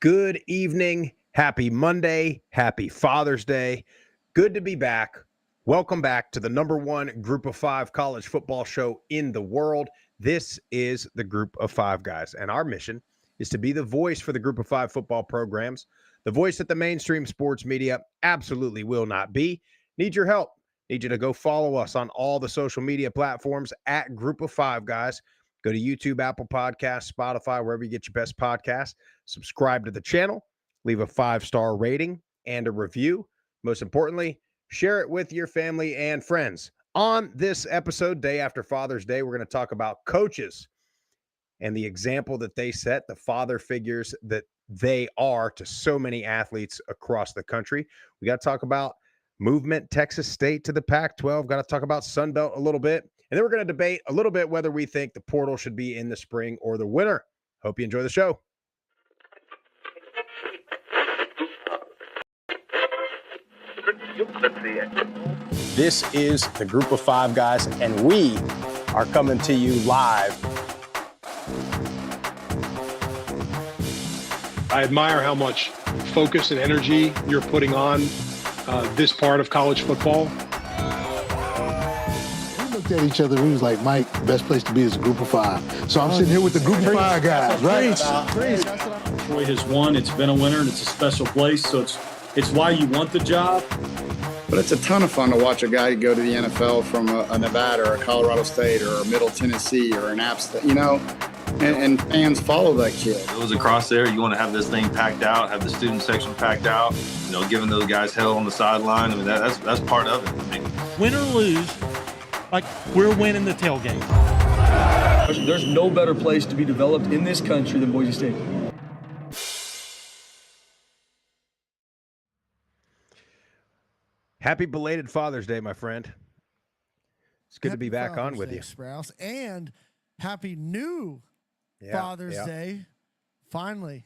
Good evening. Happy Monday. Happy Father's Day. Good to be back. Welcome back to the number one group of five college football show in the world. This is the Group of Five Guys, and our mission is to be the voice for the Group of Five football programs, the voice that the mainstream sports media absolutely will not be. Need your help. Need you to go follow us on all the social media platforms at Group of Five Guys. Go to YouTube, Apple Podcasts, Spotify, wherever you get your best podcasts. Subscribe to the channel, leave a 5-star rating and a review. Most importantly, share it with your family and friends. On this episode, day after Father's Day, we're going to talk about coaches and the example that they set, the father figures that they are to so many athletes across the country. We got to talk about movement, Texas State to the Pac-12. Got to talk about Sun Belt a little bit. And then we're going to debate a little bit whether we think the portal should be in the spring or the winter. Hope you enjoy the show. This is the Group of Five Guys, and we are coming to you live. I admire how much focus and energy you're putting on this part of college football. We looked at each other, we was like, Mike, the best place to be is a Group of Five. So I'm sitting here with the Group of Five guys, right? Troy has won, it's been a winner, and it's a special place, so it's why you want the job. But it's a ton of fun to watch a guy go to the NFL from a Nevada or a Colorado State or a Middle Tennessee or an App State, and fans follow that kid. Those across there, you want to have this thing packed out, have the student section packed out, giving those guys hell on the sideline. I mean, that's part of it. I mean, win or lose, like we're winning the tailgate. There's no better place to be developed in this country than Boise State. Happy belated Father's Day, my friend. It's good to be back on with you. Sprouse, and happy new Father's Day. Finally.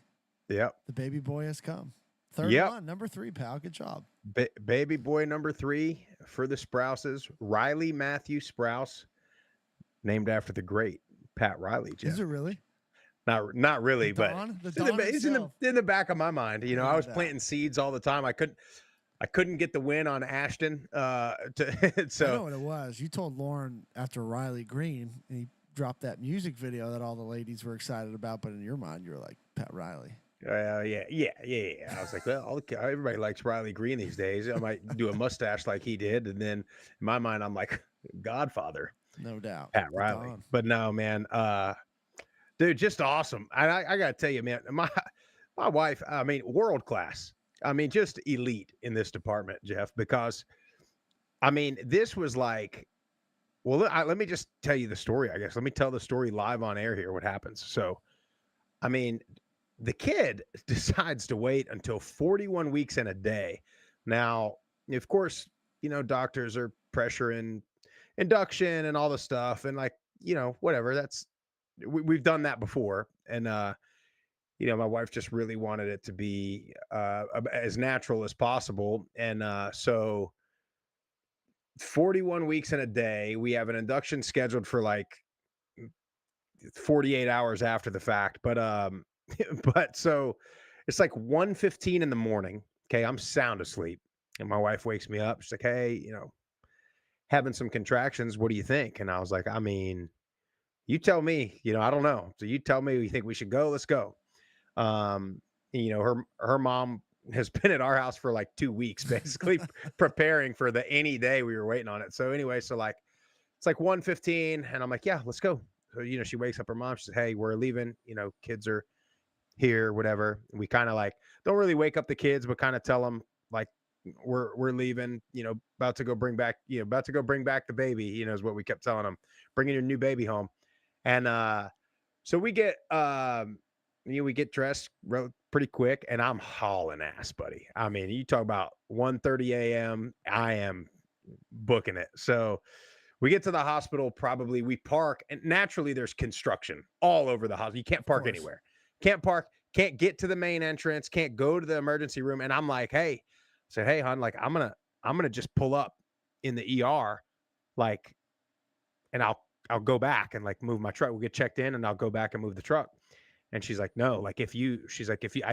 Yep. The baby boy has come. Third one, number 3, pal. Good job. Baby boy number 3 for the Sprouses. Riley Matthew Sprouse, named after the great Pat Riley. Jeff. Is it really? Not really, but it's in the back of my mind. I was planting seeds all the time. I couldn't get the win on Ashton. So I know what it was. You told Lauren after Riley Green, and he dropped that music video that all the ladies were excited about, but in your mind, you were like, Pat Riley. Yeah. I was like, well, everybody likes Riley Green these days. I might do a mustache like he did, and then in my mind, I'm like, Godfather, no doubt, Pat Riley. But no, man, dude, just awesome. I gotta tell you, man, my wife, I mean, world class. I mean, just elite in this department, Jeff, because, I mean, this was like, well, let me just tell you the story, I guess. Let me tell the story live on air here, what happens. So, I mean, the kid decides to wait until 41 weeks and a day. Now, of course, doctors are pressuring induction and all the stuff. And whatever, we've done that before. And, my wife just really wanted it to be as natural as possible. And so 41 weeks in a day, we have an induction scheduled for like 48 hours after the fact. But so it's like 1:15 in the morning. Okay, I'm sound asleep. And my wife wakes me up. She's like, hey, having some contractions. What do you think? And I was like, I mean, you tell me, I don't know. So you tell me you think we should go. Let's go. Her mom has been at our house for like 2 weeks, basically preparing for the any day we were waiting on it. So anyway, it's like 1:15 and I'm like, yeah, let's go. So, she wakes up her mom. She says, hey, we're leaving, kids are here, whatever. And we kind of like, don't really wake up the kids, but kind of tell them like, we're leaving, about to go bring back the baby, is what we kept telling them, bringing your new baby home. And, so we get, we get dressed pretty quick, and I'm hauling ass, buddy. I mean, you talk about 1:30 a.m., I am booking it. So we get to the hospital, we park, and naturally there's construction all over the hospital. You can't park anywhere. Can't get to the main entrance, can't go to the emergency room. And I'm like, hey, hon, like, I'm gonna just pull up in the ER, like, and I'll go back and like move my truck. We'll get checked in and I'll go back and move the truck. And she's like, no, like I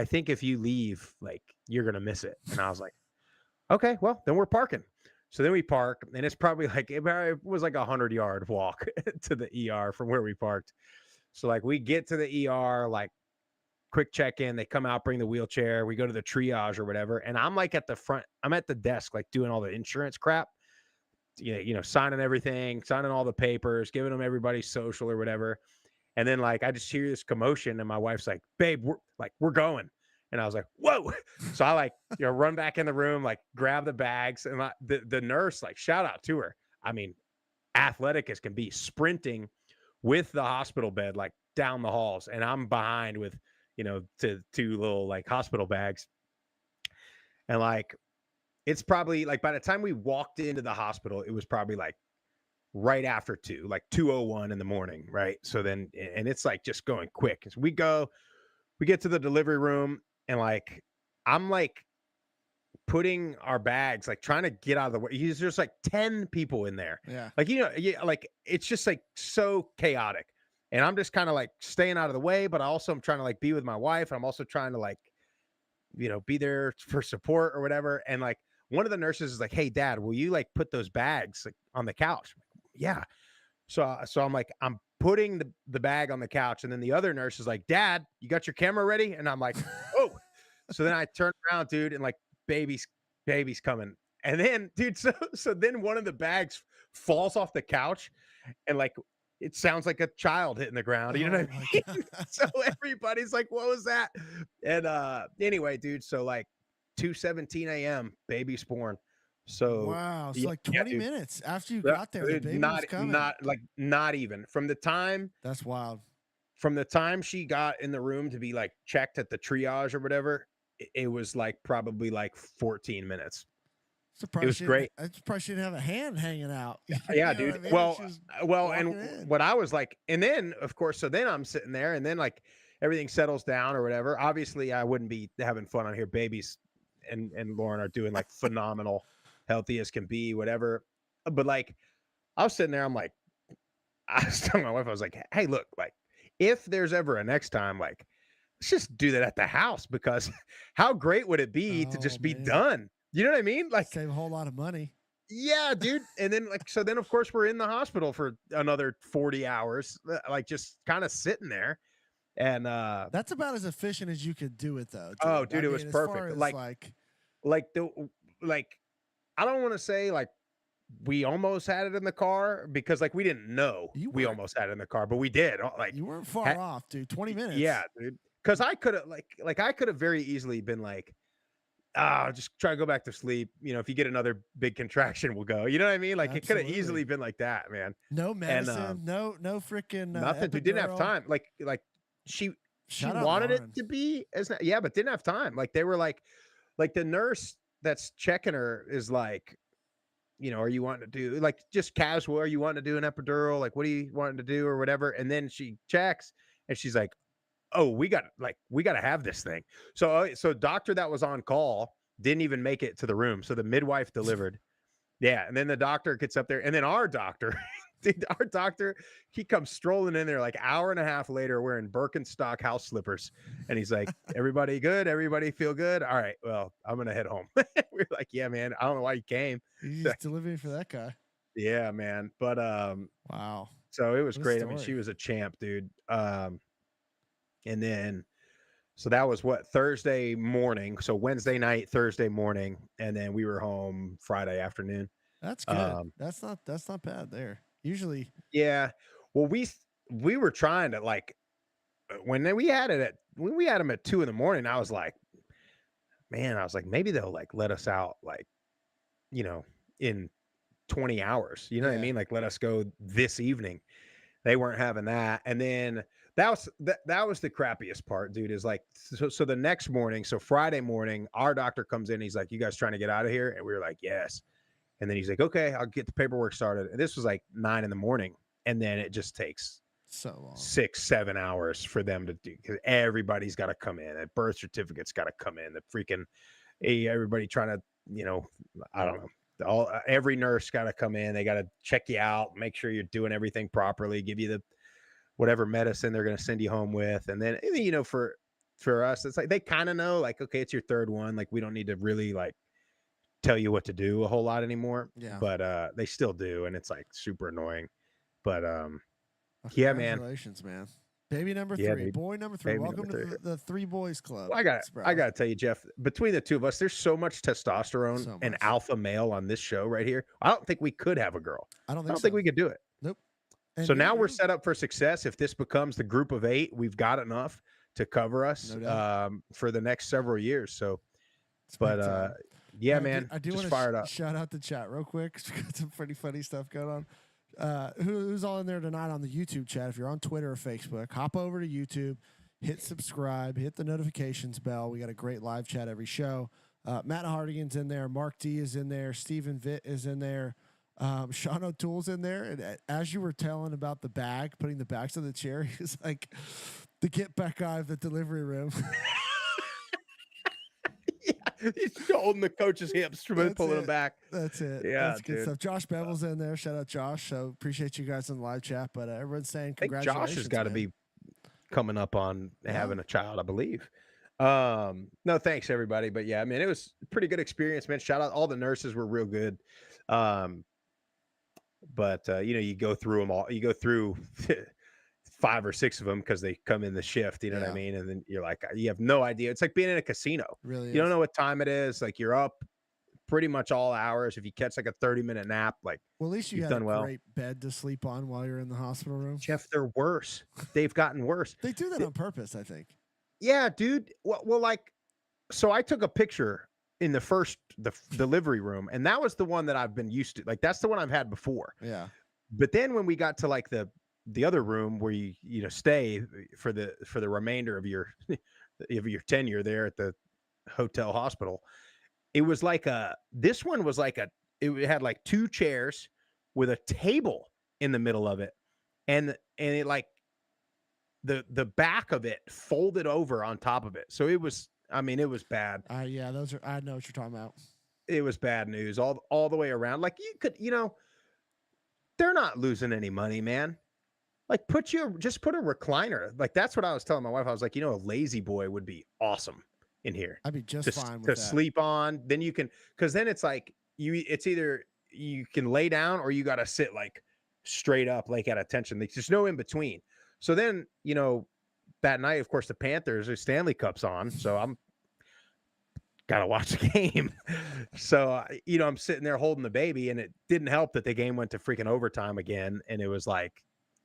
think if you leave, like you're going to miss it. And I was like, okay, well then we're parking. So then we park, and it's probably like, it was like 100-yard walk to the ER from where we parked. So like we get to the ER, like quick check-in, they come out, bring the wheelchair, we go to the triage or whatever. And I'm like at the front, I'm at the desk, like doing all the insurance crap, signing everything, signing all the papers, giving them everybody's social or whatever. And then like I just hear this commotion, and my wife's like, babe, we're going. And I was like, whoa. So I like, run back in the room, like grab the bags, and the nurse, like, shout out to her. I mean, athletic as can be, sprinting with the hospital bed, like down the halls. And I'm behind with, two little like hospital bags. And like, it's probably like by the time we walked into the hospital, it was probably like right after 2, like 2:01 in the morning. Right. So then, and it's like just going quick. As we get to the delivery room, and like, I'm like putting our bags, like trying to get out of the way. There's like 10 people in there. Yeah. Like, like it's just like so chaotic. And I'm just kind of like staying out of the way, but also I'm trying to like be with my wife. I'm also trying to like, be there for support or whatever. And like one of the nurses is like, hey, Dad, will you like put those bags like on the couch? I'm like, yeah. So I'm like, I'm putting the bag on the couch. And then the other nurse is like, Dad, you got your camera ready? And I'm like, oh. So then I turn around, dude, and like baby's coming. And then, dude, so then one of the bags falls off the couch, and like it sounds like a child hitting the ground. You know what I mean? So everybody's like, what was that? And anyway, dude, so like 2:17 a.m., baby's born. So wow, so like 20 minutes after you got there, the baby was coming. Not even from the time. That's wild. From the time she got in the room to be like checked at the triage or whatever, it was like probably like 14 minutes. It was great. I'm surprised she didn't have a hand hanging out. Yeah, dude. I mean? Well, and what I was like, and then of course, so then I'm sitting there, and then like everything settles down or whatever. Obviously, I wouldn't be having fun on here. Babies and Lauren are doing like phenomenal, healthy as can be, whatever. But like, I was sitting there, I'm like, I was telling my wife, I was like, hey, look, like, if there's ever a next time, like, let's just do that at the house, because how great would it be to just be done? You know what I mean? Like, save a whole lot of money. Yeah, dude. And then like, so then of course we're in the hospital for another 40 hours, like just kind of sitting there. And that's about as efficient as you could do it though. Dude. Oh, dude, it was perfect. Like I don't want to say like we almost had it in the car, because like we didn't know we almost had it in the car, but we did. Like, you weren't far off, dude. 20 minutes. Yeah, dude. Because I could have like I could have very easily been like, just try to go back to sleep. If you get another big contraction, we'll go. You know what I mean? Like, it could have easily been like that, man. No medicine, and, no freaking nothing. Dude, didn't have time. Like she wanted it to be but didn't have time. Like they were like the nurse that's checking her is like, are you wanting to do like just casual? Are you wanting to do an epidural? Like, what are you wanting to do or whatever? And then she checks and she's like, oh, we got to have this thing. So doctor that was on call didn't even make it to the room. So the midwife delivered. Yeah. And then the doctor gets up there, and then our doctor, dude, he comes strolling in there like hour and a half later wearing Birkenstock house slippers. And he's like, everybody good? Everybody feel good? All right, well, I'm going to head home. We're like, yeah, man, I don't know why you came. You just delivering for that guy. Yeah, man. But, wow. So it was great. I mean, she was a champ, dude. And then, so that was Thursday morning. So Wednesday night, Thursday morning, and then we were home Friday afternoon. That's good. That's not bad there. Usually. Yeah. Well, we were trying to like, when we had them at 2 a.m, I was like, maybe they'll like let us out like, in 20 hours, you know what I mean? Like, let us go this evening. They weren't having that. And then that was the crappiest part, dude, is like, so the next morning, so Friday morning, our doctor comes in. He's like, you guys trying to get out of here? And we were like, yes. And then he's like, okay, I'll get the paperwork started. And this was like 9 a.m. And then it just takes so long, 6-7 hours for them to do, because everybody's got to come in. A birth certificate's got to come in. The freaking, everybody trying to, I don't know. Every nurse got to come in. They got to check you out, make sure you're doing everything properly, give you the whatever medicine they're going to send you home with. And then, you know, for us, it's like they kind of know, like, okay, it's your third one. Like, we don't need to really like tell you what to do a whole lot anymore. Yeah. But they still do, and it's like super annoying. But Well, yeah, man. congratulations, man. Baby number Yeah, 3, dude. boy number 3. Baby Welcome number to the Three Boys Club. Well, I got to tell you, Jeff, between the two of us, there's so much testosterone So and much. alpha male on this show right here. I don't think we could have a girl. I don't I don't so. think we could do it. Nope. And So now we're set up for success. If this becomes the group of 8, we've got enough to cover us for the next several years. So, but yeah, man, I do just want fired up. Shout out the chat real quick. We've got some pretty funny stuff going on. Who's all in there tonight on the YouTube chat? If you're on Twitter or Facebook, hop over to YouTube, hit subscribe, hit the notifications bell. We got a great live chat every show. Matt Hardigan's in there. Mark D is in there. Stephen Vitt is in there. Sean O'Toole's in there. And as you were telling about the bag, putting the bags on the chair, he was like the get back guy of the delivery room. He's holding the coach's hips, pulling him back. That's it. Yeah, that's good stuff. Josh Bevel's in there. Shout out Josh. So appreciate you guys in the live chat. But everyone's saying congratulations. Josh has got to be coming up on having a child, I believe. No, thanks everybody. But yeah, I mean, it was a pretty good experience, man. Shout out, all the nurses were real good. But you know, you go through them all. You go through 5 or 6 of them because they come in the shift, you know what I mean? And then you're like, you have no idea. It's like being in a casino. Really, you don't know what time it is. Like, you're up pretty much all hours. If you catch like a 30-minute nap, like, well, at least you've done a well. Great bed to sleep on while you're in the hospital room. Jeff, they're worse. They've gotten worse. They do that on purpose, I think. Yeah, dude. Well, like, so I took a picture in the delivery room, and that was the one that I've been used to. Like, that's the one I've had before. Yeah. But then when we got to like the other room where you stay for the remainder of your tenure there at the hotel hospital, it was like this one was like it had like 2 chairs with a table in the middle of it, and it like the back of it folded over on top of it. So it was, I mean, it was bad. Yeah, those are, I know what you're talking about. It was bad news all the way around. Like, you could, they're not losing any money, man. Like, just put a recliner. Like, that's what I was telling my wife. I was like, a lazy boy would be awesome in here. I'd be just fine with to that. sleep on. Then you can, because then it's like it's either you can lay down or you got to sit like straight up, like at attention. There's no in between. So then, that night, of course, the Panthers, their Stanley Cup's on. So I'm gotta watch the game. So, I'm sitting there holding the baby, and it didn't help that the game went to freaking overtime again. And it was like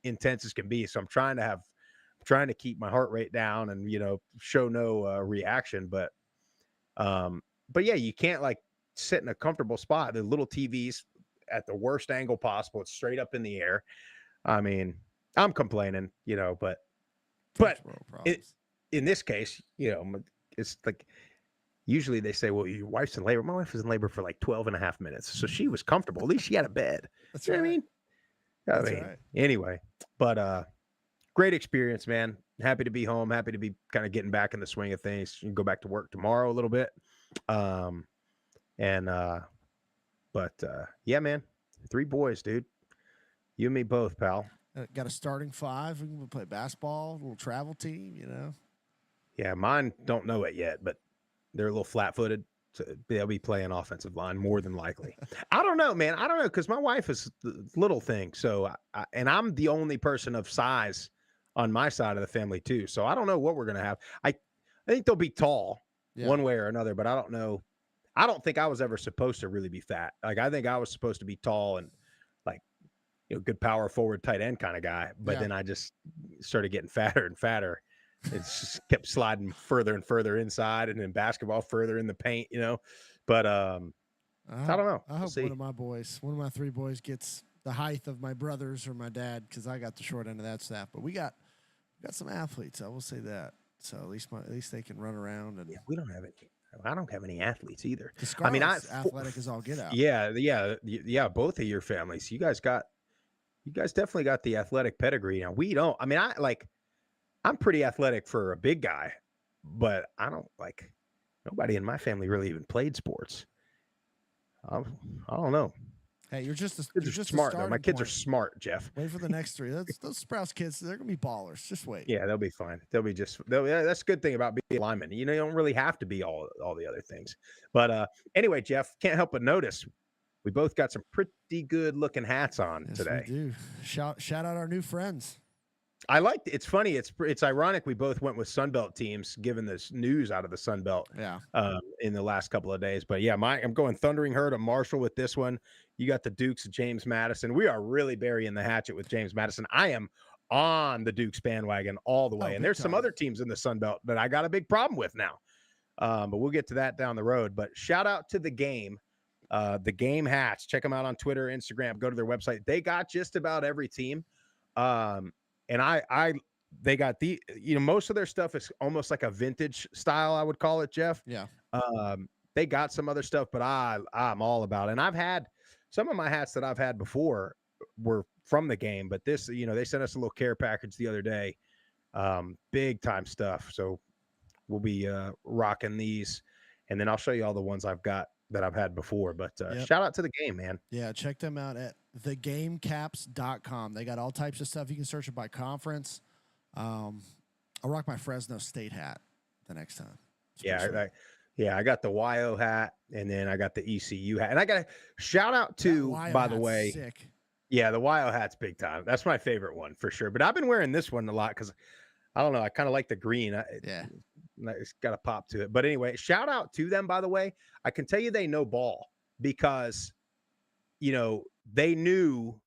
intense as can be. So I'm trying to keep my heart rate down and, show no reaction. But yeah, you can't like sit in a comfortable spot. The little TVs at the worst angle possible. It's straight up in the air. I mean, I'm complaining, but in this case, it's like, usually they say, well, your wife's in labor. My wife was in labor for like 12 and a half minutes. So she was comfortable. At least she had a bed. That's you know right. what I mean? Anyway, but great experience, man. Happy to be home. Happy to be kind of getting back in the swing of things. You can go back to work tomorrow a little bit. Yeah, man, 3 boys, dude. You and me both, pal. Got a starting 5. We can play basketball, a little travel team, Yeah, mine don't know it yet, but they're a little flat-footed. So they'll be playing offensive line more than likely. I don't know, man. I don't know, because my wife is the little thing. So, and I'm the only person of size on my side of the family too. So I don't know what we're gonna have. I think they'll be tall one way or another, but I don't know. I don't think I was ever supposed to really be fat. Like, I think I was supposed to be tall and like, good power forward, tight end kind of guy. But then I just started getting fatter and fatter. It just kept sliding further and further inside, and then basketball further in the paint, But I don't know. I hope one of my 3 boys gets the height of my brothers or my dad, because I got the short end of that staff. But we got some athletes. I will say that. So at least they can run around. And we don't have any. I don't have any athletes either. I mean, athletic as all get out. Yeah. Both of your families, you guys definitely got the athletic pedigree. Now we don't. I mean, I'm pretty athletic for a big guy, but I don't like. Nobody in my family really even played sports. I don't know. Hey, you're just Kids are a smart though. My starting kids are point. smart, Jeff. Wait for the next 3. Those Sprouse kids, they're gonna be ballers. Just wait. Yeah, they'll be fine. Yeah, that's a good thing about being a lineman. You don't really have to be all the other things. But anyway, Jeff, can't help but notice we both got some pretty good looking hats on Yes, today. we do. Shout out our new friends. I liked it. It's funny. It's ironic we both went with Sunbelt teams, given this news out of the Sunbelt in the last couple of days. But yeah, I'm going Thundering Herd of Marshall with this one. You got the Dukes of James Madison. We are really burying the hatchet with James Madison. I am on the Dukes bandwagon all the way. And there's some other teams in the Sunbelt that I got a big problem with now. But we'll get to that down the road. But shout out to the game hats. Check them out on Twitter, Instagram. Go to their website. They got just about every team. And they got most of their stuff is almost like a vintage style, I would call it, Jeff. Yeah. They got some other stuff, but I'm all about it. And I've had some of my hats that I've had before were from the game, but this, they sent us a little care package the other day. Big time stuff. So we'll be rocking these, and then I'll show you all the ones I've got that I've had before. But shout out to the game, man. Yeah, check them out at thegamecaps.com. They got all types of stuff. You can search it by conference. I'll rock my Fresno State hat the next time. I got the YO hat, and then I got the ECU hat. And I got a shout out to, by the way, sick. Yeah, the YO hat's big time. That's my favorite one for sure. But I've been wearing this one a lot because I don't know. I kind of like the green. It's got a pop to it. But anyway, shout out to them, by the way. I can tell you they know ball because, they knew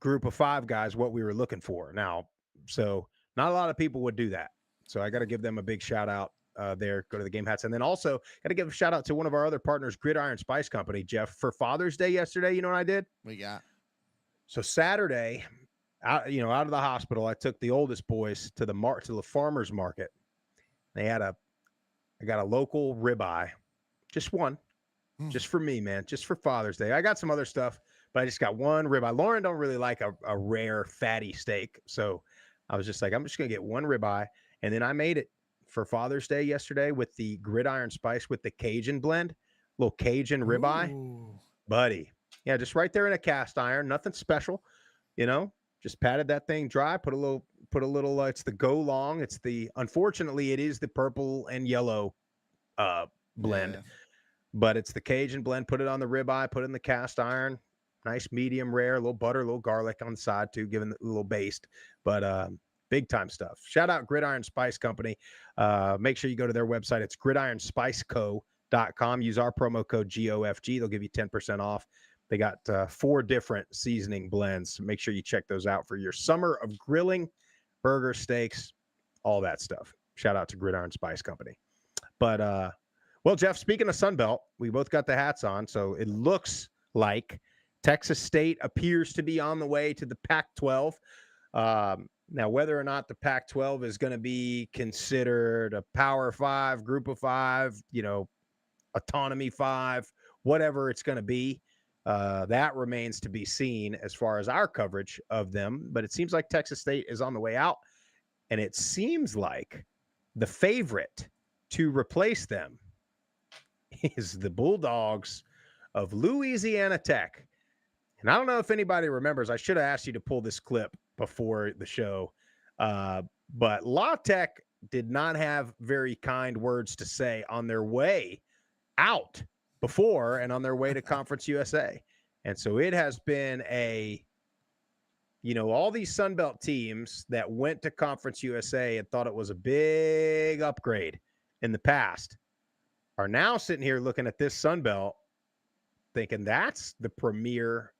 group of 5 guys what we were looking for. Now, so not a lot of people would do that. So I got to give them a big shout out there. Go to the game hats. And then also got to give a shout out to one of our other partners, Gridiron Spice Company, Jeff. For Father's Day yesterday, you know what I did? We got. So Saturday, out of the hospital, I took the oldest boys to the farmer's market. I got a local ribeye, just one, just for me, man, just for Father's Day. I got some other stuff, but I just got one ribeye. Lauren don't really like a rare fatty steak, so I was just like, I'm just gonna get one ribeye, and then I made it for Father's Day yesterday with the Gridiron Spice with the Cajun blend, little Cajun ribeye, buddy. Yeah, just right there in a cast iron, nothing special, Just patted that thing dry, put a little, it's the Go Long. Unfortunately, it is the purple and yellow blend, but it's the Cajun blend. Put it on the ribeye, put it in the cast iron, nice medium rare, a little butter, a little garlic on the side too, giving it a little baste, but big time stuff. Shout out Gridiron Spice Company. Make sure you go to their website. It's gridironspiceco.com. Use our promo code GOFG. They'll give you 10% off. They got 4 different seasoning blends. Make sure you check those out for your summer of grilling, burger, steaks, all that stuff. Shout out to Gridiron Spice Company. But, well, Jeff, speaking of Sunbelt, we both got the hats on. So it looks like Texas State appears to be on the way to the Pac-12. Now, whether or not the Pac-12 is going to be considered a Power 5, Group of 5, Autonomy 5, whatever it's going to be, that remains to be seen as far as our coverage of them. But it seems like Texas State is on the way out, and it seems like the favorite to replace them is the Bulldogs of Louisiana Tech. And I don't know if anybody remembers, I should have asked you to pull this clip before the show, but La Tech did not have very kind words to say on their way out before and on their way to Conference USA. And so it has been all these Sunbelt teams that went to Conference USA and thought it was a big upgrade in the past are now sitting here looking at this Sunbelt thinking that's the premier,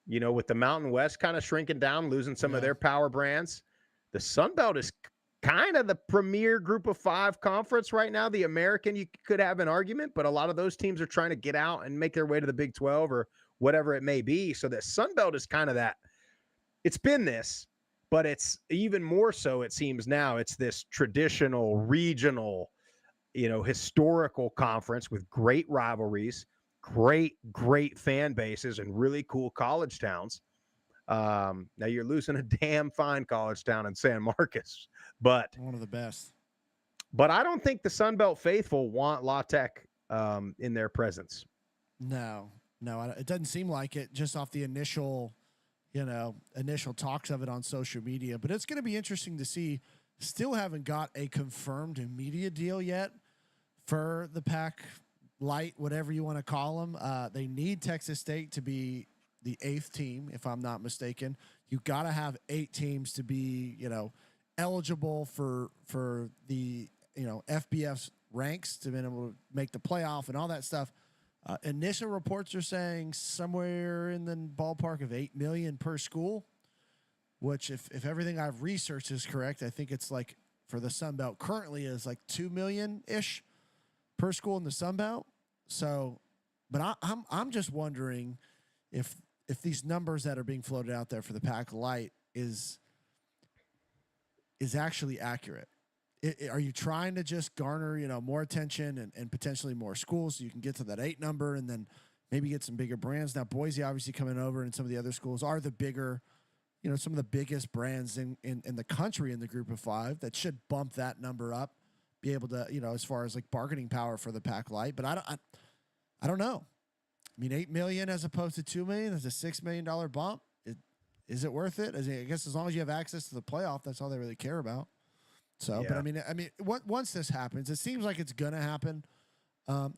with the Mountain West kind of shrinking down, losing some of their power brands. The Sunbelt is kind of the premier Group of 5 conference right now. The American, you could have an argument, but a lot of those teams are trying to get out and make their way to the Big 12 or whatever it may be. So the Sunbelt is kind of that. It's been this, but it's even more so, it seems now. It's this traditional, regional, historical conference with great rivalries, great fan bases, and really cool college towns. Now you're losing a damn fine college town in San Marcos, but one of the best. But I don't think the Sunbelt faithful want La Tech in their presence. No, No, it doesn't seem like it just off the initial talks of it on social media. But it's going to be interesting to see. Still haven't got a confirmed media deal yet for the Pac Light, whatever you want to call them. They need Texas State to be the 8th team, if I'm not mistaken. You got to have 8 teams to be, eligible for the, FBS ranks to be able to make the playoff and all that stuff. Initial reports are saying somewhere in the ballpark of $8 million per school, which if everything I've researched is correct, I think it's like for the Sun Belt currently is like $2 million-ish per school in the Sun Belt. So, but I'm just wondering if these numbers that are being floated out there for the Pac Light is actually accurate. Are you trying to just garner, more attention and potentially more schools so you can get to that 8 number and then maybe get some bigger brands? Now, Boise obviously coming over and some of the other schools are the bigger, some of the biggest brands in the country in the group of 5 that should bump that number up, be able to, as far as like bargaining power for the Pac Light. But I don't know. I mean, $8 million as opposed to $2 million is a $6 million bump. Is it worth it? I guess as long as you have access to the playoff, that's all they really care about. So, yeah. But I mean, once this happens, it seems like it's gonna happen.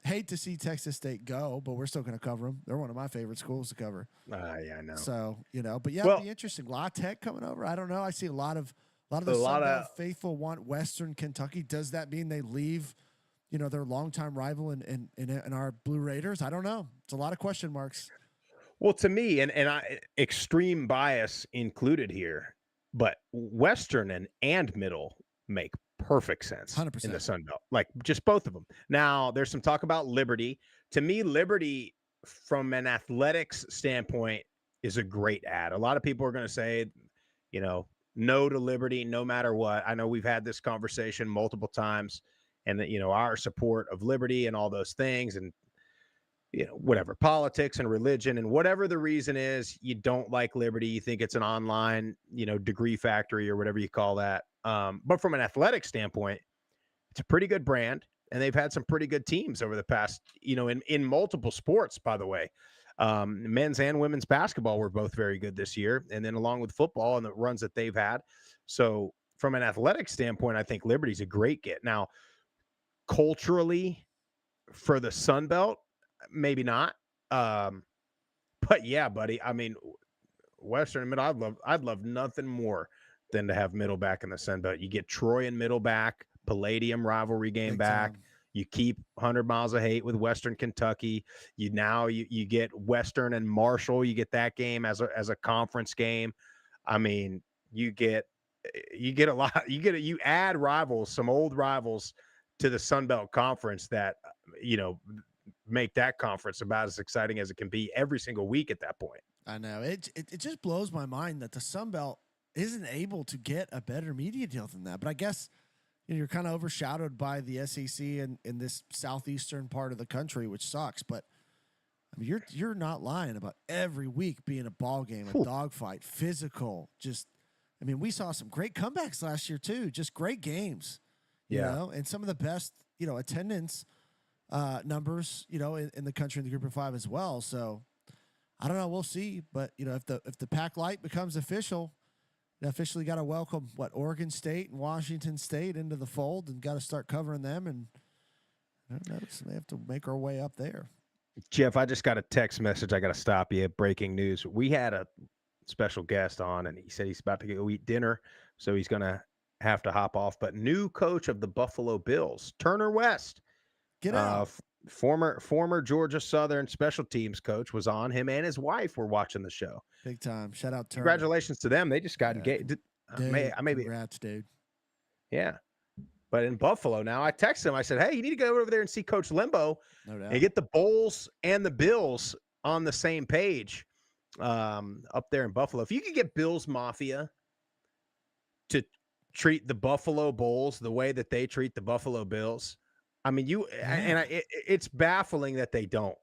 Hate to see Texas State go, but we're still going to cover them. They're one of my favorite schools to cover. Yeah, I know. So, but yeah, it'll be interesting. La Tech coming over. I don't know. I see a lot of the Sun Belt faithful want Western Kentucky. Does that mean they leave, their longtime rival in our Blue Raiders? I don't know. It's a lot of question marks. Well, to me, and I extreme bias included here, but Western and Middle make perfect sense 100%. In the Sun Belt, like just both of them. Now, there's some talk about Liberty. To me, Liberty, from an athletics standpoint, is a great ad. A lot of people are going to say, no to Liberty, no matter what. I know we've had this conversation multiple times, and that our support of Liberty and all those things, and whatever politics and religion and whatever the reason is, you don't like Liberty. You think it's an online, degree factory or whatever you call that. But from an athletic standpoint, it's a pretty good brand, and they've had some pretty good teams over the past, in multiple sports, by the way. Men's and women's basketball were both very good this year, and then along with football and the runs that they've had. So from an athletic standpoint, I think Liberty's a great get. Now, culturally, for the Sun Belt, maybe not. But yeah, buddy, I mean, Western and Middle, I'd love nothing more than to have Middle back in the Sun Belt. You get Troy and Middle back, Palladium rivalry game Big back. time. You keep 100 miles of hate with Western Kentucky. You get Western and Marshall. You get that game as a conference game. I mean, you get a lot. You add rivals, some old rivals, to the Sun Belt Conference that make that conference about as exciting as it can be every single week at that point. I know it just blows my mind that the Sun Belt isn't able to get a better media deal than that. But I guess you're kind of overshadowed by the SEC in this southeastern part of the country, which sucks. But I mean, you're not lying about every week being a ball game, a dogfight, physical. Just, I mean, we saw some great comebacks last year too. Just great games, and some of the best, attendance numbers, in the country in the group of 5 as well. So I don't know. We'll see. But, if the Pac Light becomes official, they officially got to welcome Oregon State and Washington State into the fold, and got to start covering them. And I don't know, so they have to make our way up there. Jeff, I just got a text message. I got to stop you. Breaking news. We had a special guest on, and he said he's about to go eat dinner, so he's going to have to hop off. But new coach of the Buffalo Bills, Turner West. Get out. Former Georgia Southern special teams coach was on. Him and his wife were watching the show. Big time. Shout out Turner. Congratulations to them. They just got engaged. Maybe. Congrats, dude. Yeah. But in Buffalo now, I texted him. I said, hey, you need to go over there and see Coach Limbo, no doubt, and get the Bulls and the Bills on the same page up there in Buffalo. If you could get Bills Mafia to treat the Buffalo Bulls the way that they treat the Buffalo Bills, I mean, it's baffling that they don't.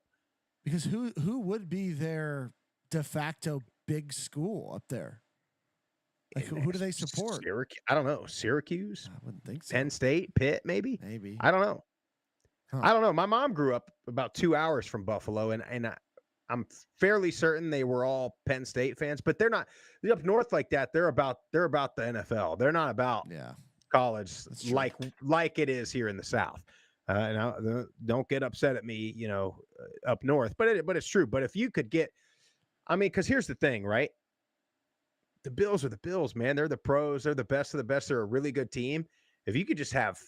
Because who would be their de facto big school up there? Like, who do they support? I don't know. Syracuse? I wouldn't think so. Penn State? Pitt, maybe? Maybe. I don't know. Huh. I don't know. My mom grew up about 2 hours from Buffalo, and I'm fairly certain they were all Penn State fans, but they're not up north like that. They're about the NFL. They're not about college like it is here in the South. And don't get upset at me, up north, but it's true. But if you could get, I mean, because here's the thing, right? The Bills are the Bills, man. They're the pros. They're the best of the best. They're a really good team. If you could just have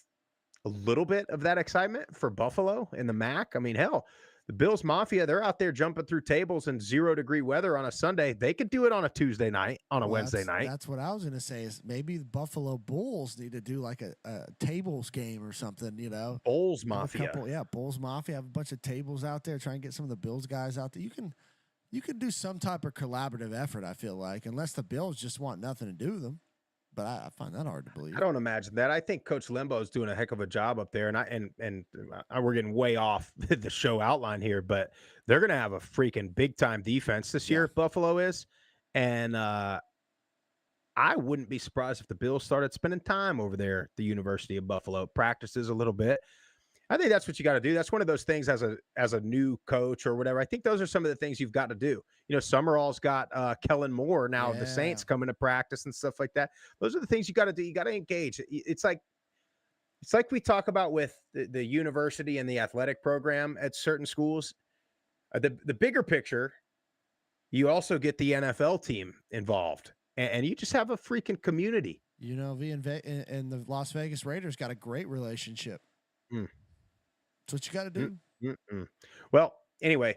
a little bit of that excitement for Buffalo in the MAC, I mean, hell, the Bills Mafia, they're out there jumping through tables in 0-degree weather on a Sunday. They could do it on a Tuesday night, on a Wednesday night. That's what I was going to say is maybe the Buffalo Bulls need to do like a tables game or something, Bulls Mafia. Bulls Mafia. Have a bunch of tables out there. Try and get some of the Bills guys out there. You can do some type of collaborative effort, I feel like, unless the Bills just want nothing to do with them. But I find that hard to believe. I don't imagine that. I think Coach Limbo is doing a heck of a job up there, and we're getting way off the show outline here, but they're going to have a freaking big time defense this year. Buffalo is, and I wouldn't be surprised if the Bills started spending time over there at the University of Buffalo, practices a little bit. I think that's what you got to do. That's one of those things as a new coach or whatever. I think those are some of the things you've got to do. Summerall's got Kellen Moore now of the Saints coming to practice and stuff like that. Those are the things you got to do. You got to engage. It's like we talk about with the university and the athletic program at certain schools. The bigger picture, you also get the NFL team involved, and you just have a freaking community. UNLV and the Las Vegas Raiders got a great relationship. That's what you got to do. Well, anyway,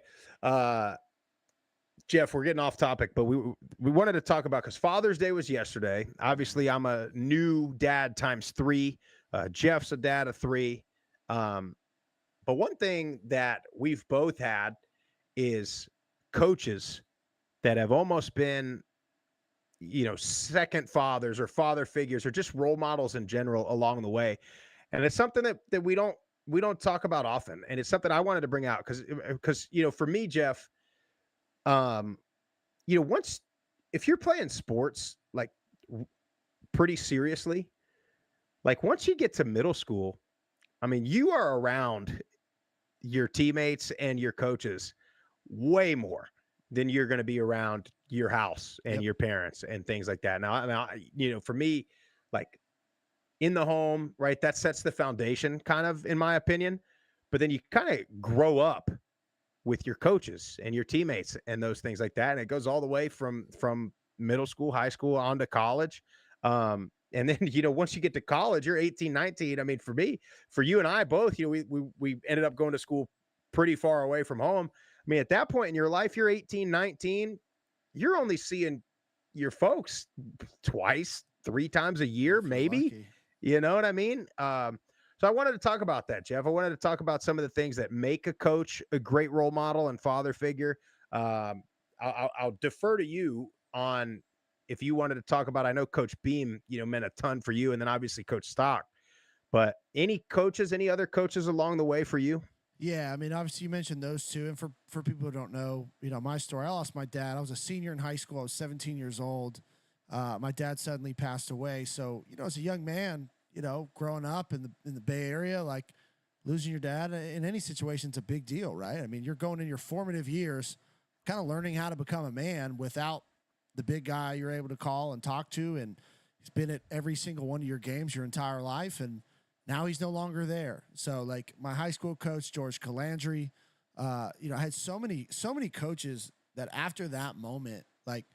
Jeff, we're getting off topic, but we wanted to talk about, because Father's Day was yesterday. Obviously, I'm a new dad times 3. Jeff's a dad of 3. But one thing that we've both had is coaches that have almost been, second fathers or father figures or just role models in general along the way. And it's something that we don't talk about often. And it's something I wanted to bring out because for me, Jeff, once, if you're playing sports, like pretty seriously, like once you get to middle school, I mean, you are around your teammates and your coaches way more than you're going to be around your house and your parents and things like that. Now, for me, like, in the home, right? That sets the foundation, kind of, in my opinion. But then you kind of grow up with your coaches and your teammates and those things like that. And it goes all the way from middle school, high school, on to college. And then, once you get to college, you're 18, 19. I mean, for you and I both, we ended up going to school pretty far away from home. I mean, at that point in your life, you're 18, 19. You're only seeing your folks twice, 3 times a year, maybe. Lucky. You know what I mean? So I wanted to talk about that, Jeff. I wanted to talk about some of the things that make a coach a great role model and father figure. I'll defer to you on if you wanted to talk about, I know Coach Beam, meant a ton for you, and then obviously Coach Stock. But any other coaches along the way for you? Yeah, I mean, obviously you mentioned those two. And for people who don't know, my story, I lost my dad. I was a senior in high school. I was 17 years old. My dad suddenly passed away. So, as a young man, growing up in the Bay Area, like losing your dad in any situation is a big deal, right? I mean, you're going in your formative years, kind of learning how to become a man without the big guy you're able to call and talk to. And he's been at every single one of your games your entire life. And now he's no longer there. So like my high school coach, George Calandry, I had so many coaches that after that moment, like,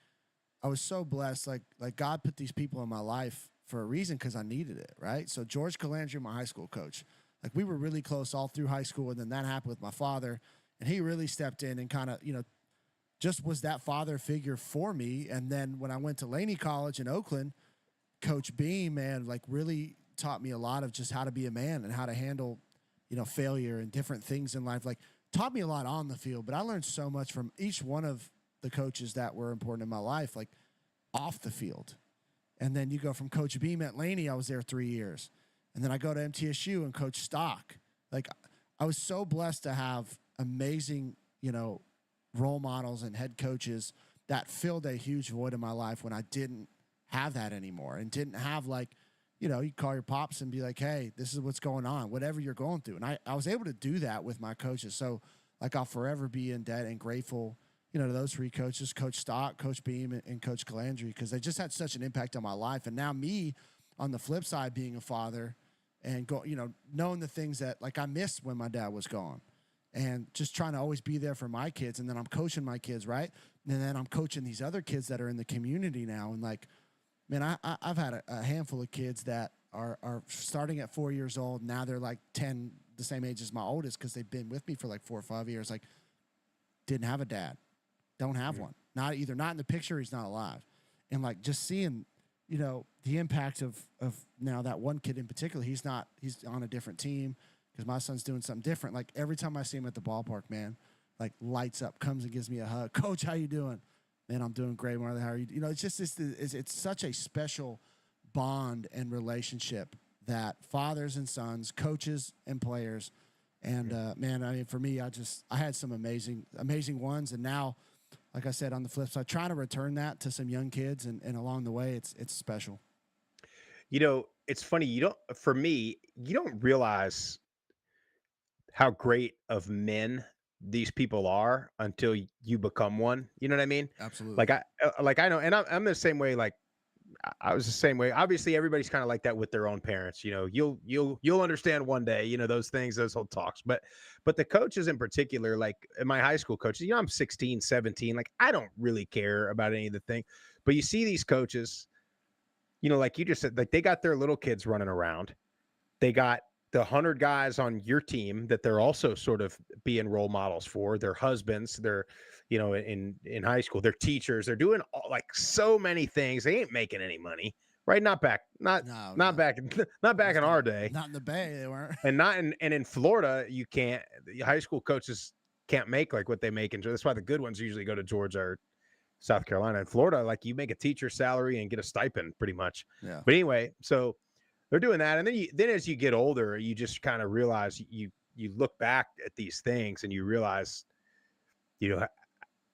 I was so blessed. Like God put these people in my life for a reason because I needed it, right? So George Calandry, my high school coach, like we were really close all through high school, and then that happened with my father, and he really stepped in and kind of, just was that father figure for me. And then when I went to Laney College in Oakland, Coach Beam, man, like really taught me a lot of just how to be a man and how to handle, failure and different things in life. Like taught me a lot on the field, but I learned so much from each one of the coaches that were important in my life, like off the field. And then you go from Coach Beam at Laney, I was there 3 years. And then I go to MTSU and Coach Stock. Like I was so blessed to have amazing, role models and head coaches that filled a huge void in my life when I didn't have that anymore and didn't have you call your pops and be like, hey, this is what's going on, whatever you're going through. And I was able to do that with my coaches. So like I'll forever be in debt and grateful, you know, to those three coaches, Coach Stock, Coach Beam, and Coach Calandry, because they just had such an impact on my life. And now me, on the flip side, being a father and knowing the things that like I missed when my dad was gone, and just trying to always be there for my kids. And then I'm coaching my kids, right? And then I'm coaching these other kids that are in the community now. And like, man, I've had a handful of kids that are starting at 4 years old. Now they're like 10, the same age as my oldest, because they've been with me for like 4 or 5 years. Like, didn't have a dad, don't have one. Not in the picture, he's not alive. And like just seeing, you know, the impact of now that one kid in particular, he's on a different team because my son's doing something different. Like every time I see him at the ballpark, man, like lights up, comes and gives me a hug. Coach, how you doing? Man, I'm doing great, Martha. How are you? You know, it's just it's such a special bond and relationship that fathers and sons, coaches and players, and man, I mean, for me, I had some amazing ones, and now, like I said, on the flip side, trying to return that to some young kids, and along the way, it's special. You know, it's funny. For me, you don't realize how great of men these people are until you become one. You know what I mean? Absolutely. Like I know, and I'm the same way. Like I was the same way. Obviously, everybody's kind of like that with their own parents. You know, you'll understand one day. You know, those things, those whole talks. But the coaches in particular, like my high school coaches, you know, I'm 16, 17. Like I don't really care about any of the thing. But you see these coaches, you know, like you just said, like they got their little kids running around. They got the 100 guys on your team that they're also sort of being role models for. Their husbands, they're, you know, in high school, their teachers, they're doing like so many things. They ain't making any money, right? Not back in our day. Not in the Bay, they weren't. And in Florida, you can't. The high school coaches can't make like what they make in. That's why the good ones usually go to Georgia or South Carolina. In Florida, like you make a teacher's salary and get a stipend, pretty much. Yeah. But anyway, so they're doing that, and then as you get older, you just kind of realize you look back at these things and you realize, you know,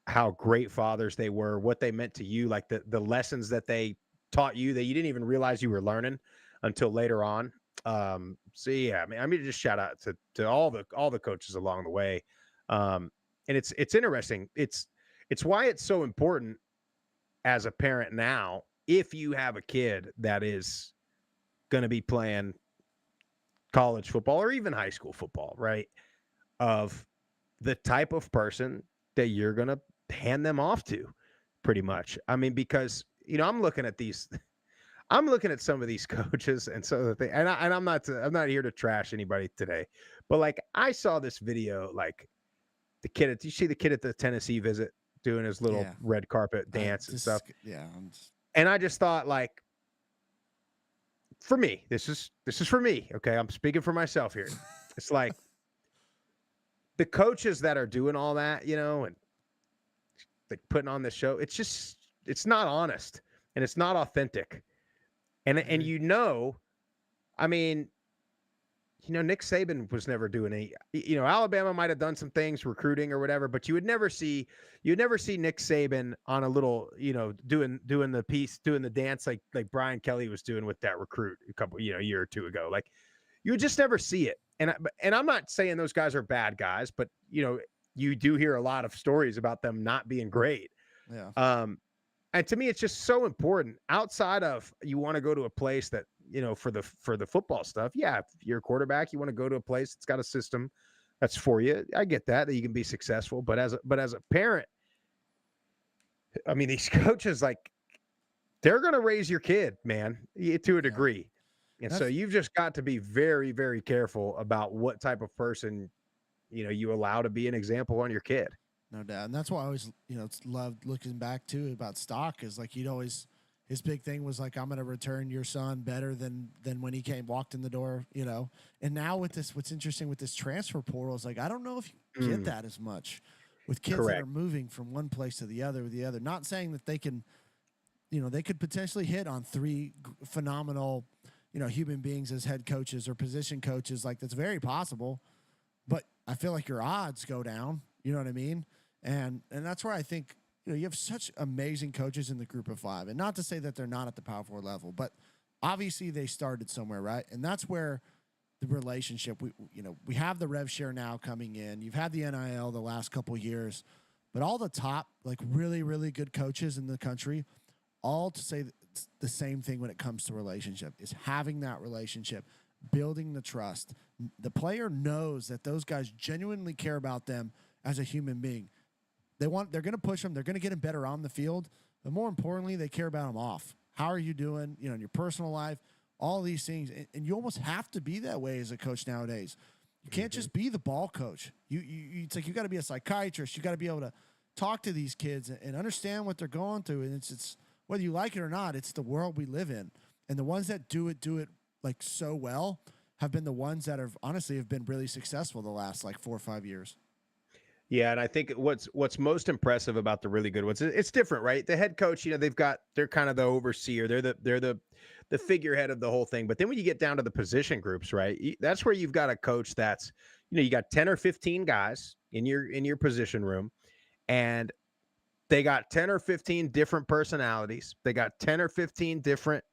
how great fathers they were, what they meant to you, like the lessons that they taught you that you didn't even realize you were learning until later on. So yeah, I mean, just shout out to all the coaches along the way. And it's interesting. It's why it's so important as a parent now, if you have a kid that is going to be playing college football or even high school football, right? Of the type of person that you're going to hand them off to, pretty much. I mean, because, you know, I'm looking at some of these coaches and so that I'm not here to trash anybody today, but like I saw this video, like you see the kid at the Tennessee visit doing his little red carpet dance and stuff. Yeah. And I just thought, like, for me, this is for me. Okay. I'm speaking for myself here. It's like the coaches that are doing all that, you know, and like putting on this show, it's not honest and it's not authentic. And you know, I mean, you know, Nick Saban was never doing any, you know, Alabama might have done some things recruiting or whatever, but you would never see Nick Saban on a little, you know, doing the dance like Brian Kelly was doing with that recruit a year or two ago. Like you would just never see it. And I'm not saying those guys are bad guys, but you know, you do hear a lot of stories about them not being great. Yeah. And to me, it's just so important outside of you want to go to a place that, you know, for the football stuff. Yeah. If you're a quarterback, you want to go to a place that's got a system that's for you. I get that you can be successful, but as a parent, I mean, these coaches, like they're going to raise your kid, man, to a degree. And so you've just got to be very, very careful about what type of person, you know, you allow to be an example on your kid. No doubt. And that's why I always, you know, loved looking back too about Stock is like his big thing was like, I'm going to return your son better than when he walked in the door, you know. And now with this, what's interesting with this transfer portal is like, I don't know if you get that as much with kids that are moving from one place to the other with the other. Not saying that they can, you know, they could potentially hit on three phenomenal, you know, human beings as head coaches or position coaches. Like that's very possible, but I feel like your odds go down. You know what I mean? And that's where I think, you know, you have such amazing coaches in the group of five. And not to say that they're not at the Power 4 level, but obviously they started somewhere, right? And that's where the relationship. We have the rev share now coming in. You've had the NIL the last couple of years, but all the top, like really, really good coaches in the country, all to say the same thing when it comes to relationship is having that relationship, building the trust. The player knows that those guys genuinely care about them as a human being. They're going to push them. They're going to get them better on the field, but more importantly, they care about them off. How are you doing? In your personal life, all these things, and you almost have to be that way as a coach nowadays. You can't just be the ball coach. It's like you got to be a psychiatrist. You got to be able to talk to these kids and understand what they're going through. And it's whether you like it or not, it's the world we live in. And the ones that do it like so well have been the ones that have been really successful the last like 4 or 5 years. Yeah, and I think what's most impressive about the really good ones, it's different, right? The head coach, they're kind of the overseer, they're the figurehead of the whole thing. But then when you get down to the position groups, right, that's where you've got a coach that's, you got 10 or 15 guys in your position room, and they got 10 or 15 different personalities. They got 10 or 15 different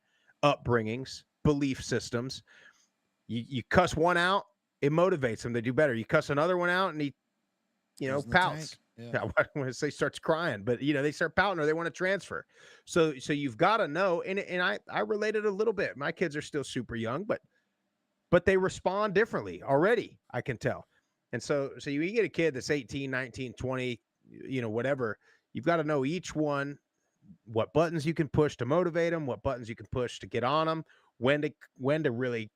upbringings, belief systems. You cuss one out, it motivates them to do better. You cuss another one out, and he pouts. Yeah. I want to say starts crying, but they start pouting or they want to transfer. So you've got to know, and I related a little bit. My kids are still super young, but they respond differently already, I can tell. And so you get a kid that's 18, 19, 20, whatever. You've got to know each one, what buttons you can push to motivate them, what buttons you can push to get on them, when to really,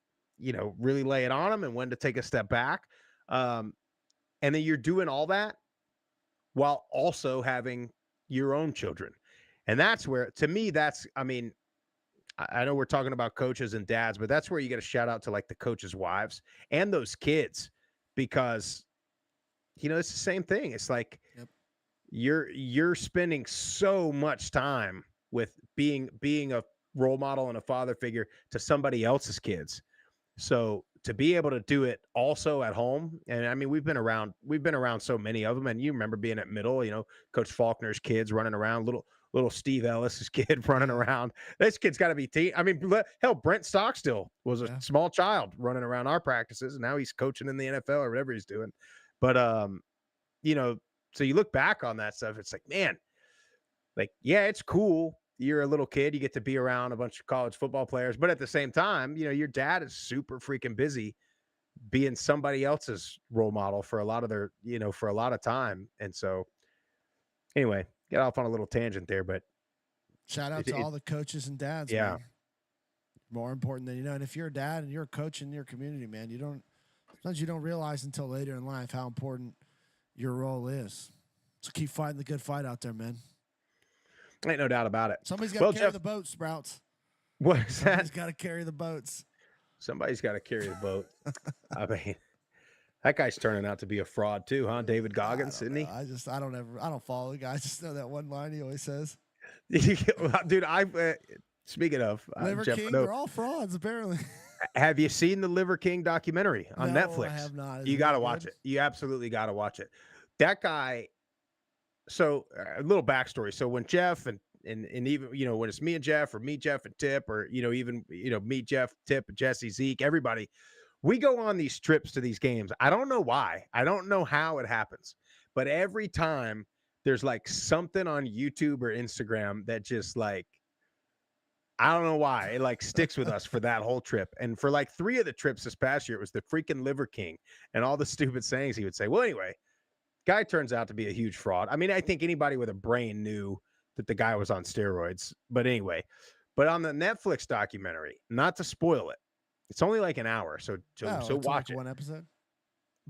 really lay it on them, and when to take a step back. And then you're doing all that while also having your own children. And that's where, to me, I know we're talking about coaches and dads, but that's where you get a shout out to like the coaches' wives and those kids, because, it's the same thing. It's like, you're spending so much time with being a role model and a father figure to somebody else's kids. So to be able to do it also at home, and we've been around so many of them, and you remember being at middle, Coach Faulkner's kids running around, little Steve Ellis's kid running around. This kid's got to be hell, Brent Stockstill was a small child running around our practices, and now he's coaching in the NFL or whatever he's doing. But so you look back on that stuff, it's like, man, like, yeah, it's cool. You're a little kid, you get to be around a bunch of college football players, but at the same time, your dad is super freaking busy being somebody else's role model for a lot of for a lot of time. And so anyway, get off on a little tangent there, but shout out to all the coaches and dads. Yeah. Man. More important than, and if you're a dad and you're a coach in your community, man, sometimes you don't realize until later in life how important your role is. So keep fighting the good fight out there, man. Ain't no doubt about it. Somebody's got to carry the boat, Sprouts. What is that? Somebody's got to carry the boats. Somebody's got to carry the boat. That guy's turning out to be a fraud too, huh? David Goggins, isn't he? I don't follow the guy. I just know that one line he always says. Dude, speaking of Liver King, they're all frauds apparently. Have you seen the Liver King documentary on Netflix? I have not. You got to watch it. You absolutely got to watch it. That guy. So a little backstory. So when Jeff and even, when it's me and Jeff, or meet Jeff and Tip, or, even, meet Jeff, Tip, Jesse, Zeke, everybody, we go on these trips to these games. I don't know why. I don't know how it happens, but every time there's like something on YouTube or Instagram that just like, I don't know why it like sticks with us for that whole trip. And for like 3 of the trips this past year, it was the freaking Liver King and all the stupid sayings he would say. Well, anyway, guy turns out to be a huge fraud. I think anybody with a brain knew that the guy was on steroids. But anyway, on the Netflix documentary, not to spoil it, it's only like an hour, so watch it. One episode.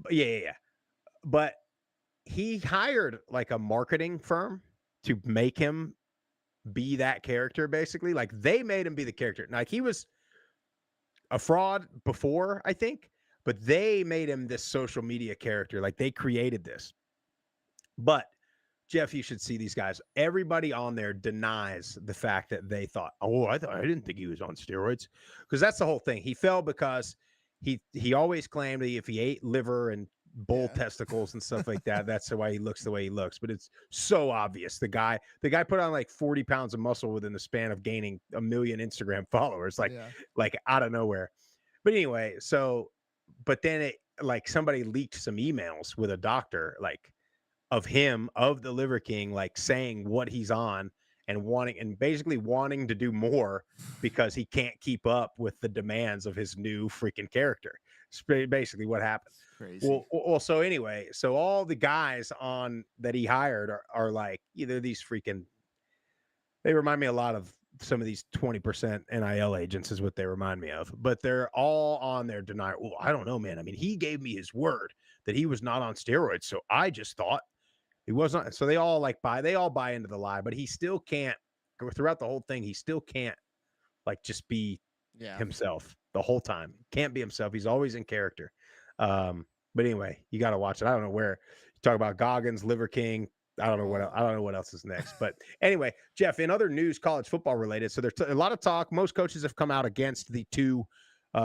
Yeah. But he hired like a marketing firm to make him be that character, basically. Like they made him be the character. Like he was a fraud before, I think, but they made him this social media character. Like they created this. But Jeff, you should see these guys. Everybody on there denies the fact that they thought, I didn't think he was on steroids. Because that's the whole thing. He fell because he always claimed that if he ate liver and bull testicles and stuff like that, that's why he looks the way he looks. But it's so obvious. The guy put on like 40 pounds of muscle within the span of gaining 1 million Instagram followers, like out of nowhere. But anyway, so but then it like somebody leaked some emails with a doctor like of him, of the Liver King, like saying what he's on and basically wanting to do more because he can't keep up with the demands of his new freaking character. It's basically what happened. Crazy. Well, so anyway, so all the guys on that he hired are like either these freaking, they remind me a lot of some of these 20% NIL agents is what they remind me of, but they're all on their denial. Well, I don't know, man. I mean, he gave me his word that he was not on steroids. So I just thought he wasn't. So they all buy into the lie, but he still can't go throughout the whole thing. He still can't like just be himself the whole time. Can't be himself. He's always in character. But anyway, you got to watch it. I don't know where you talk about Goggins, Liver King. I don't know what else is next. But anyway, Jeff, in other news, college football related. So there's a lot of talk. Most coaches have come out against the two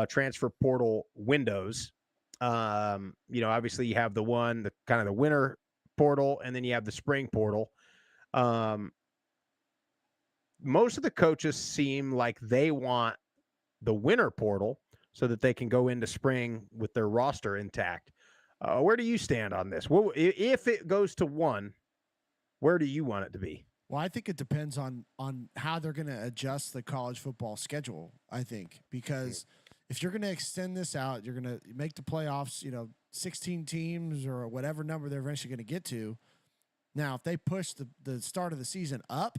transfer portal windows. Obviously you have the kind of the winter portal, and then you have the spring portal. Most of the coaches seem like they want the winter portal so that they can go into spring with their roster intact. Where do you stand on this? Well, if it goes to one, where do you want it to be? Well, I think it depends on how they're going to adjust the college football schedule, I think, because if you're going to extend this out, you're going to make the playoffs, 16 teams or whatever number they're eventually going to get to. Now, if they push the start of the season up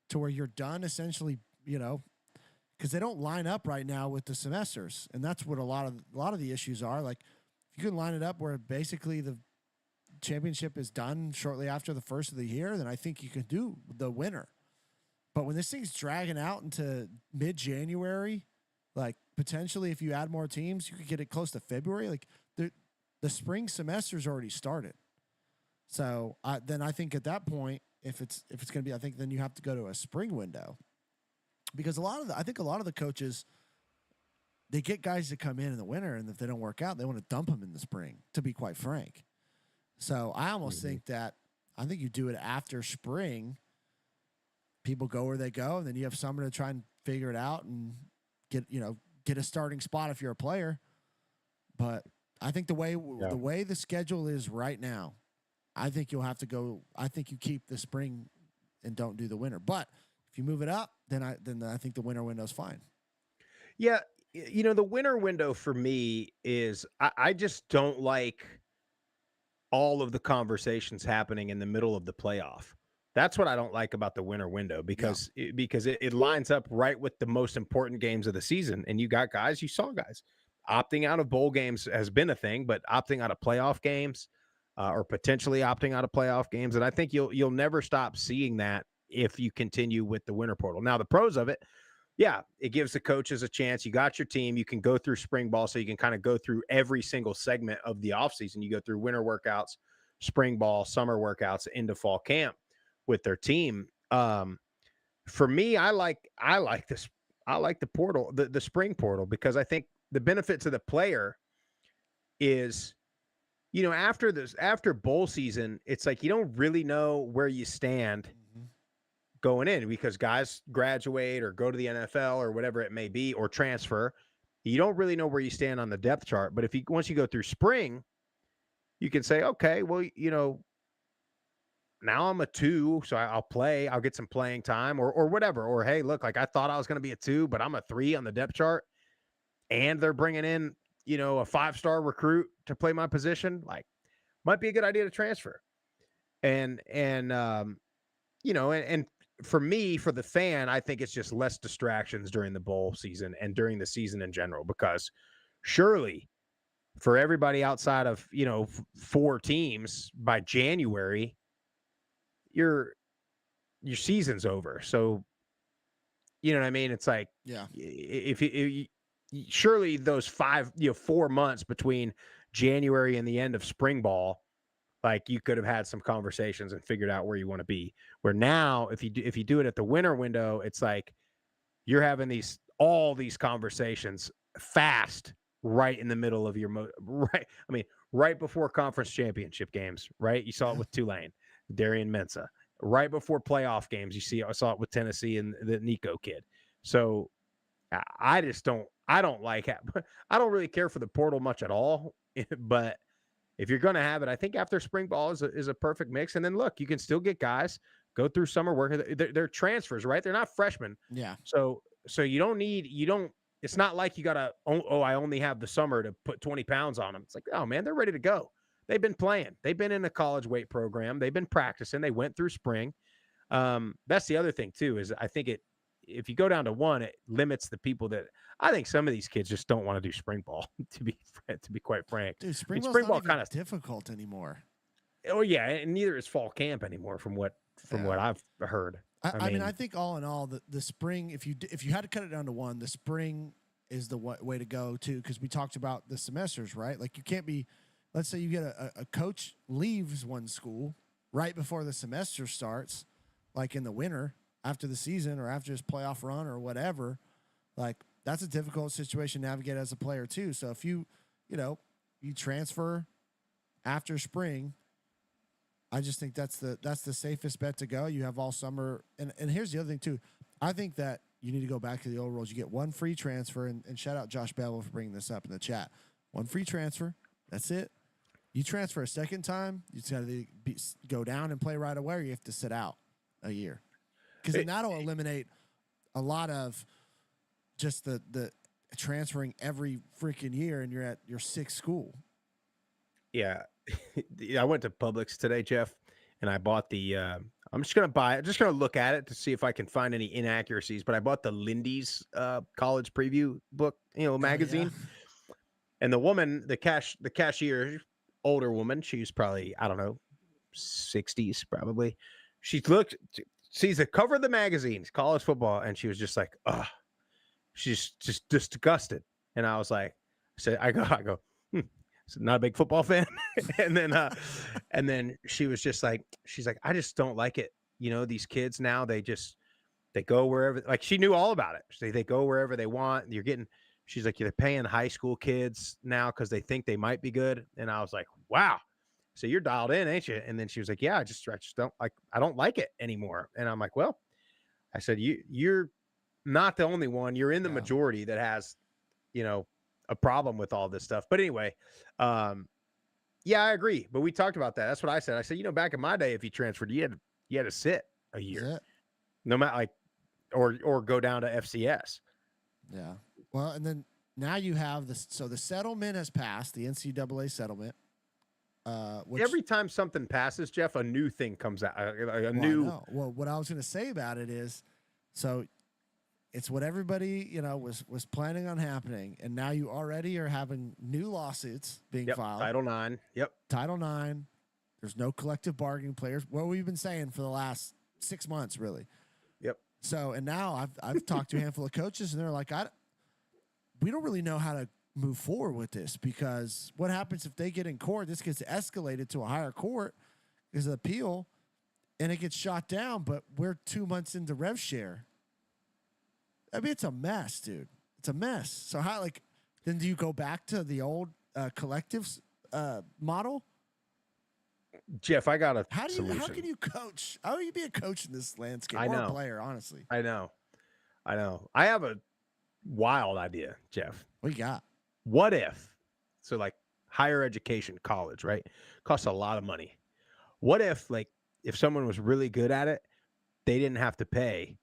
to where you're done essentially, because they don't line up right now with the semesters, and that's what a lot of the issues are. Like, if you can line it up where basically the championship is done shortly after the first of the year, then I think you can do the winner. But when this thing's dragging out into mid-January, like potentially if you add more teams, you could get it close to February. Like the spring semester's already started. So then I think at that point, if it's going to be, I think then you have to go to a spring window, because I think a lot of the coaches, they get guys to come in the winter, and if they don't work out, they want to dump them in the spring, to be quite frank. So I almost think I think you do it after spring. People go where they go, and then you have someone to try and figure it out and get a starting spot if you're a player. But I think the way the schedule is right now, I think you'll have to go. I think you keep the spring and don't do the winter. But if you move it up, then I think the winter window is fine. Yeah, the winter window for me is I just don't like all of the conversations happening in the middle of the playoff. That's what I don't like about the winter window, because it lines up right with the most important games of the season. And you saw guys opting out of bowl games has been a thing, but opting out of playoff games or potentially opting out of playoff games. And I think you'll never stop seeing that if you continue with the winter portal. Now, the pros of it, it gives the coaches a chance. You got your team. You can go through spring ball, so you can kind of go through every single segment of the offseason. You go through winter workouts, spring ball, summer workouts, into fall camp with their team. For me, I like this. I like the portal, the spring portal, because I think the benefit to the player is, after bowl season, it's like you don't really know where you stand going in, because guys graduate or go to the NFL or whatever it may be, or transfer. You don't really know where you stand on the depth chart. But once you go through spring, you can say, okay, well, now I'm a 2, so I'll play. I'll get some playing time or whatever. Or, hey, look, like I thought I was going to be a 2, but I'm a 3 on the depth chart, and they're bringing in, a 5-star recruit to play my position. Like, might be a good idea to transfer. And for me, for the fan, I think it's just less distractions during the bowl season and during the season in general, because surely for everybody outside of, 4 teams by January, your season's over. So, you know what I mean? It's like, if surely those 4 months between January and the end of spring ball, like you could have had some conversations and figured out where you want to be. Where now, if you do it at the winter window, it's like you're having all these conversations fast, right in the middle of your right before conference championship games. Right, you saw it with Tulane, Darian Mensah. Right before playoff games, I saw it with Tennessee and the Nico kid. So I just don't. I don't like it. I don't really care for the portal much at all. But if you're going to have it, I think after spring ball is a perfect mix. And then look, you can still get guys go through summer work. They're transfers, right? They're not freshmen. Yeah. So you don't. It's not like you got to. Oh, I only have the summer to put 20 pounds on them. It's like, oh man, they're ready to go. They've been playing. They've been in a college weight program. They've been practicing. They went through spring. That's the other thing too. Is I think if you go down to one, it limits the people that I think some of these kids just don't want to do spring ball. To be quite frank, Dude, spring ball kind of difficult anymore. Oh yeah, and neither is fall camp anymore, from what I've heard. I mean, I think all in all, the spring, if you had to cut it down to one, the spring is the way to go too, because we talked about the semesters, right? Like you can't be, let's say you get a coach leaves one school right before the semester starts, like in the winter after the season or after his playoff run or whatever. Like that's a difficult situation to navigate as a player too. So if you transfer after spring, I just think that's the safest bet to go. You have all summer. And here's the other thing too. I think that you need to go back to the old rules. You get one free transfer, and shout out Josh Bevel for bringing this up in the chat. One free transfer. That's it. You transfer a second time, you just got to go down and play right away, or you have to sit out a year. Because then that'll eliminate a lot of just the transferring every freaking year, and you're at your sixth school. Yeah. I went to Publix today, Jeff, and I bought the I'm just going to look at it to see if I can find any inaccuracies, but I bought the Lindy's college preview book, magazine. Yeah. And the woman, the cashier, older woman, she's probably, I don't know, 60s probably. She sees the cover of the magazine, college football, and she was just like, "Ugh." She's just disgusted. And I was like, I go, not a big football fan. and then she was just like, she's like, I just don't like it. These kids now, they go wherever, like she knew all about it. They go wherever they want. She's like, they're paying high school kids now because they think they might be good. And I was like, wow. So you're dialed in, ain't you? And then she was like, yeah, I just don't like, I don't like it anymore. And I'm like, well, I said, you're not the only one. You're in the majority that has, a problem with all this stuff. But anyway, yeah, I agree. But we talked about that. That's what I said. I said, back in my day, if you transferred, you had to sit a year, no matter like, or go down to FCS. Yeah. Well, and then now you have this. So the settlement has passed, the NCAA settlement. Every time something passes, Jeff, a new thing comes out. Well, what I was going to say about it is, so it's what everybody, was planning on happening. And now you already are having new lawsuits being filed. Title IX. Yep. Title IX. There's no collective bargaining players. What we've been saying for the last 6 months, really. Yep. So, and now I've talked to a handful of coaches, and they're like, we don't really know how to move forward with this, because what happens if they get in court? This gets escalated to a higher court because of the appeal, and it gets shot down. But we're 2 months into rev share. I mean, it's a mess, dude. It's a mess. So then do you go back to the old collectives model? Jeff, I got a solution. How can you coach? How can you be a coach in this landscape? I know. Or a player, honestly. I know. I have a wild idea, Jeff. What you got? What if, so like higher education, college, right? Costs a lot of money. What if someone was really good at it, they didn't have to pay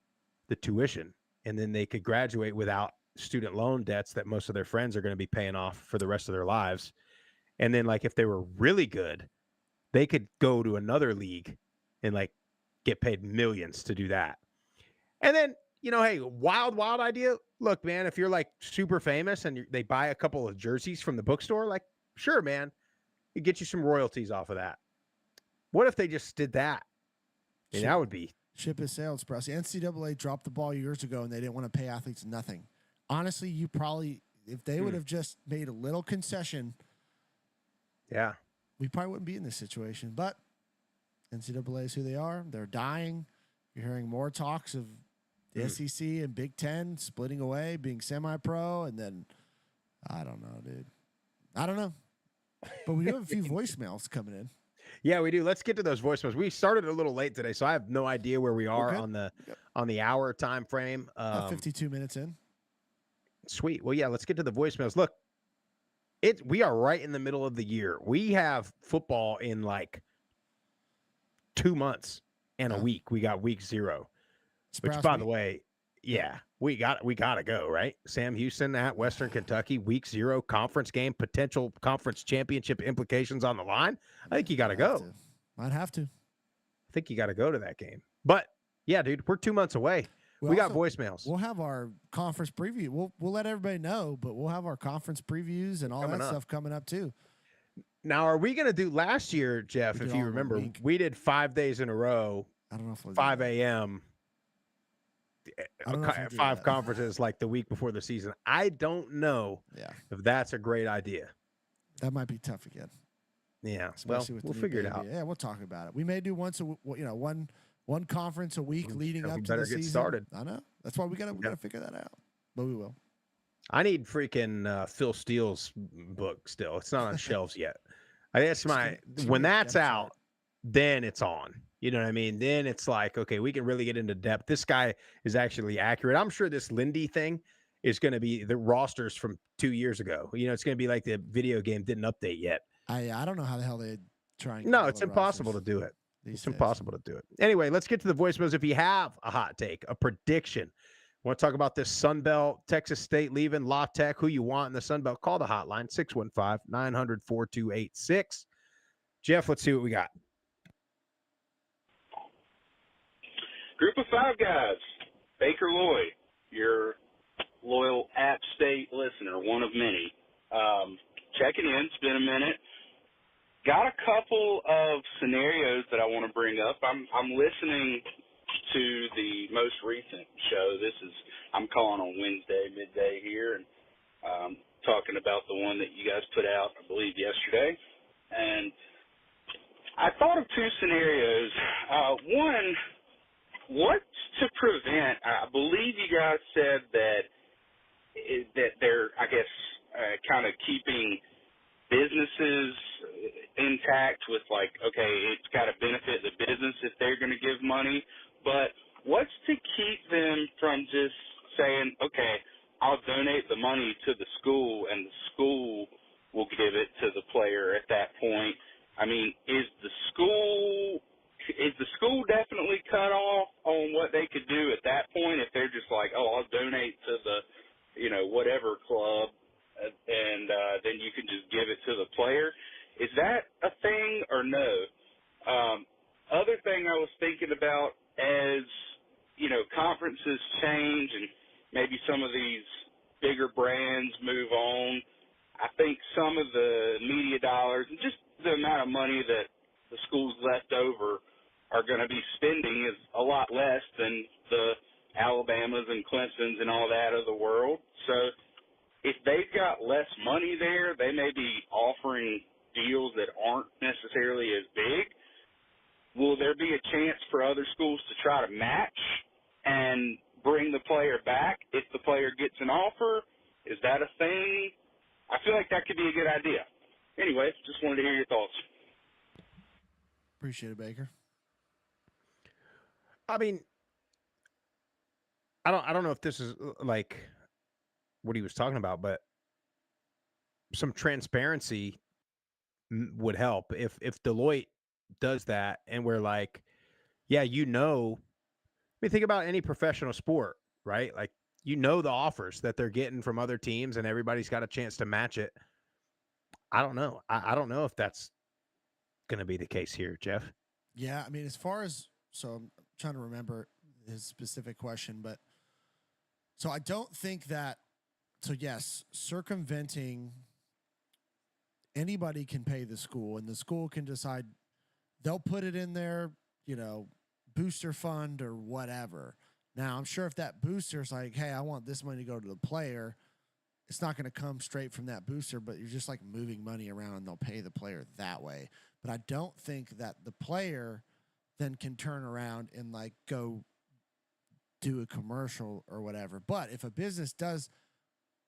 the tuition, and then they could graduate without student loan debts that most of their friends are going to be paying off for the rest of their lives. And then if they were really good, they could go to another league and get paid millions to do that. And then, hey, wild idea. Look, man, if you're super famous and they buy a couple of jerseys from the bookstore, sure, man, you get you some royalties off of that. What if they just did that? That would be. Ship has sailed, Sprouse. The NCAA dropped the ball years ago, and they didn't want to pay athletes nothing. Honestly, you probably, if they would have just made a little concession, we probably wouldn't be in this situation. But NCAA is who they are. They're dying. You're hearing more talks of the SEC and Big Ten splitting away, being semi-pro, and then I don't know, dude. I don't know. But we do have a few voicemails coming in. Yeah, we do. Let's get to those voicemails. We started a little late today, so I have no idea where we are on the hour time frame. 52 minutes in. Sweet. Well, yeah, let's get to the voicemails. Look, we are right in the middle of the year. We have football in like 2 months and a week. We got week 0, which, by the way, yeah, we got to go, right? Sam Houston at Western Kentucky, week 0, conference game, potential conference championship implications on the line. I think you got to go. Might have to. I think you got to go to that game. But yeah, dude, we're 2 months away. We got voicemails. We'll have our conference preview. We'll let everybody know, but we'll have our conference previews and all that stuff coming up too. Now, are we going to do last year, Jeff? If you remember, we did 5 days in a row. I don't know if 5 a.m. 5 conferences like the week before the season. I don't know if that's a great idea. That might be tough again. Yeah, well, we'll figure it out. Yeah, we'll talk about it. We may do one conference a week leading up to the season. We better get started. I know. That's why we gotta figure that out. But we will. I need freaking Phil Steele's book still. It's not on shelves yet. I guess when that's out, then it's on. You know what I mean? Then it's like, okay, we can really get into depth. This guy is actually accurate. I'm sure this Lindy thing is going to be the rosters from 2 years ago. You know, it's going to be like the video game didn't update yet. I don't know how the hell they try. No, it's impossible to do it. It's impossible to do it. Anyway, let's get to the voicemails. If you have a hot take, a prediction, want to talk about this Sun Belt, Texas State leaving, La Tech, who you want in the Sun Belt, call the hotline, 615-900-4286. Jeff, let's see what we got. Group of 5 guys. Baker Lloyd, your loyal App State listener, one of many. Checking in. It's been a minute. Got a couple of scenarios that I want to bring up. I'm listening to the most recent show. I'm calling on Wednesday, midday here, and talking about the one that you guys put out, I believe, yesterday. And I thought of 2 scenarios. One, what's to prevent, I believe you guys said that they're, I guess, kind of keeping businesses intact with like, okay, it's got to benefit the business if they're going to give money, but what's to keep them from just saying, okay, I'll donate the money to the school and the school will give it to the player at that point? I mean, is the school definitely cut off on what they could do at that point if they're just like, oh, I'll donate to the, whatever club, and then you can just give it to the player? Is that a thing or no? Other thing I was thinking about as, conferences change and maybe some of these bigger brands move on, I think some of the media dollars and just the amount of money that the schools left over are going to be spending is a lot less than the Alabamas and Clemsons and all that of the world. So if they've got less money there, they may be offering deals that aren't necessarily as big. Will there be a chance for other schools to try to match and bring the player back if the player gets an offer? Is that a thing? I feel like that could be a good idea. Anyway, just wanted to hear your thoughts. Appreciate it, Baker. I mean, I don't know if this is like what he was talking about, but some transparency would help if Deloitte does that and we're like, yeah, I mean, think about any professional sport, right? Like, the offers that they're getting from other teams and everybody's got a chance to match it. I don't know. I don't know if that's going to be the case here, Jeff. Yeah, I mean, so I'm trying to remember his specific question, but so I don't think that, so yes, circumventing, anybody can pay the school and the school can decide they'll put it in their, booster fund or whatever. Now, I'm sure if that booster's like, hey, I want this money to go to the player, it's not going to come straight from that booster, but you're just like moving money around and they'll pay the player that way. But I don't think that the player then can turn around and like go do a commercial or whatever. But if a business does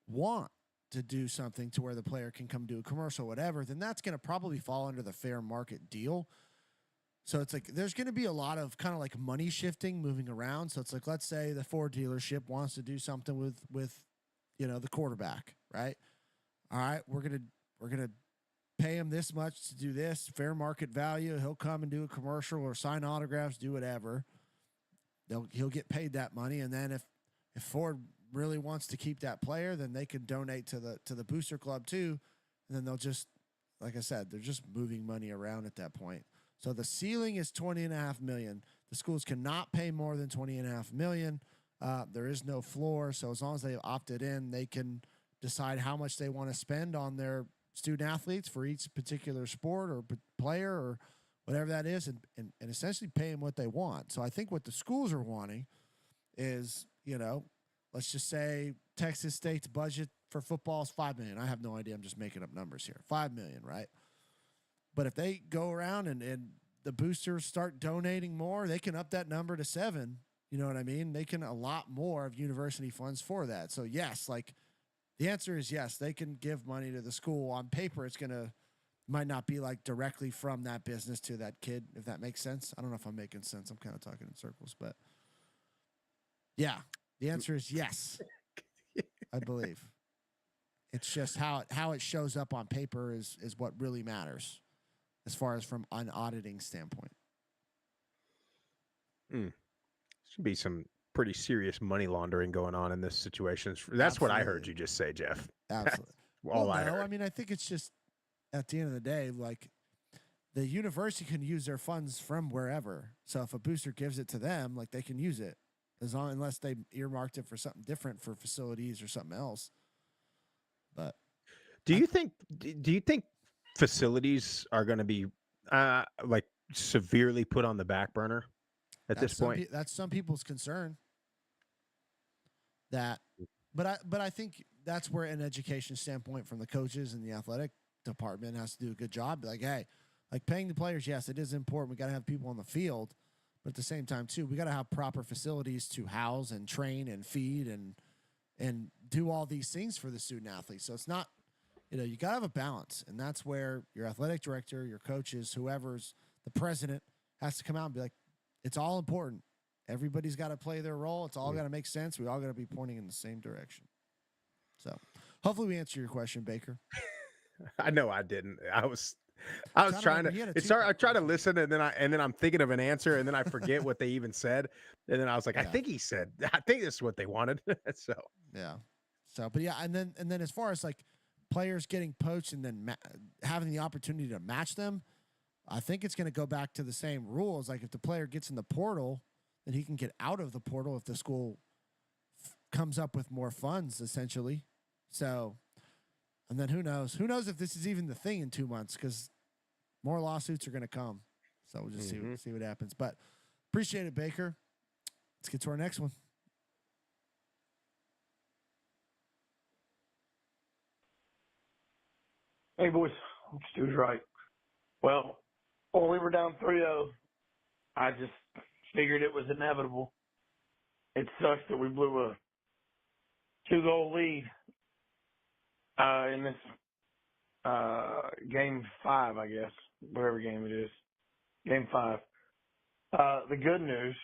want to do something to where the player can come do a commercial or whatever, then that's going to probably fall under the fair market deal. So it's like there's going to be a lot of kind of like money shifting moving around. So it's like, let's say the Ford dealership wants to do something with the quarterback, right? All right, we're gonna pay him this much to do this, fair market value. He'll come and do a commercial or sign autographs, do whatever. He'll get paid that money, and then if Ford really wants to keep that player, then they can donate to the booster club too, and then they'll just, like I said, they're just moving money around at that point. So the ceiling is $20.5 million. The schools cannot pay more than $20.5 million. There is no floor, so as long as they opted in, they can decide how much they want to spend on their student athletes for each particular sport or player or whatever that is, and essentially pay them what they want. So I think what the schools are wanting is, let's just say Texas State's budget for football is $5 million. I have no idea. I'm just making up numbers here. $5 million, right? But if they go around and the boosters start donating more, they can up that number to $7 million. You know what I mean? They can allot more of university funds for that. So yes, the answer is yes, they can give money to the school. On paper, might not be directly from that business to that kid, if that makes sense. I don't know if I'm making sense. I'm kind of talking in circles, but yeah, the answer is yes, I believe. It's just how it shows up on paper is what really matters as far as from an auditing standpoint. Should be some pretty serious money laundering going on in this situation. That's what I heard you just say, Jeff. Absolutely. I mean, I think it's just at the end of the day, the university can use their funds from wherever. So if a booster gives it to them, they can use it unless they earmarked it for something different for facilities or something else. But do you think facilities are going to be severely put on the back burner at this point? That's some people's concern. But I think that's where an education standpoint from the coaches and the athletic department has to do a good job. Paying the players, yes, it is important. We got to have people on the field, but at the same time too, we got to have proper facilities to house and train and feed and do all these things for the student athletes. So it's not, you got to have a balance, and that's where your athletic director, your coaches, whoever's the president has to come out and be like, it's all important. Everybody's got to play their role. It's all got to make sense. We all got to be pointing in the same direction. So hopefully we answer your question, Baker. I know I didn't. I was trying to. I try to listen, and then I'm thinking of an answer, and then I forget what they even said, and then I was like, I think he said. I think this is what they wanted. So yeah. So, but yeah, and then as far as players getting poached and then having the opportunity to match them, I think it's going to go back to the same rules. If the player gets in the portal, then he can get out of the portal if the school comes up with more funds, essentially. So, and then who knows? Who knows if this is even the thing in 2 months, because more lawsuits are going to come. So we'll just see what happens. But appreciate it, Baker. Let's get to our next one. Hey, boys. Stu's right. Well, when we were down 3-0, I just figured it was inevitable. It sucks that we blew a 2-goal lead in this game 5, I guess, whatever game it is, game 5. The good news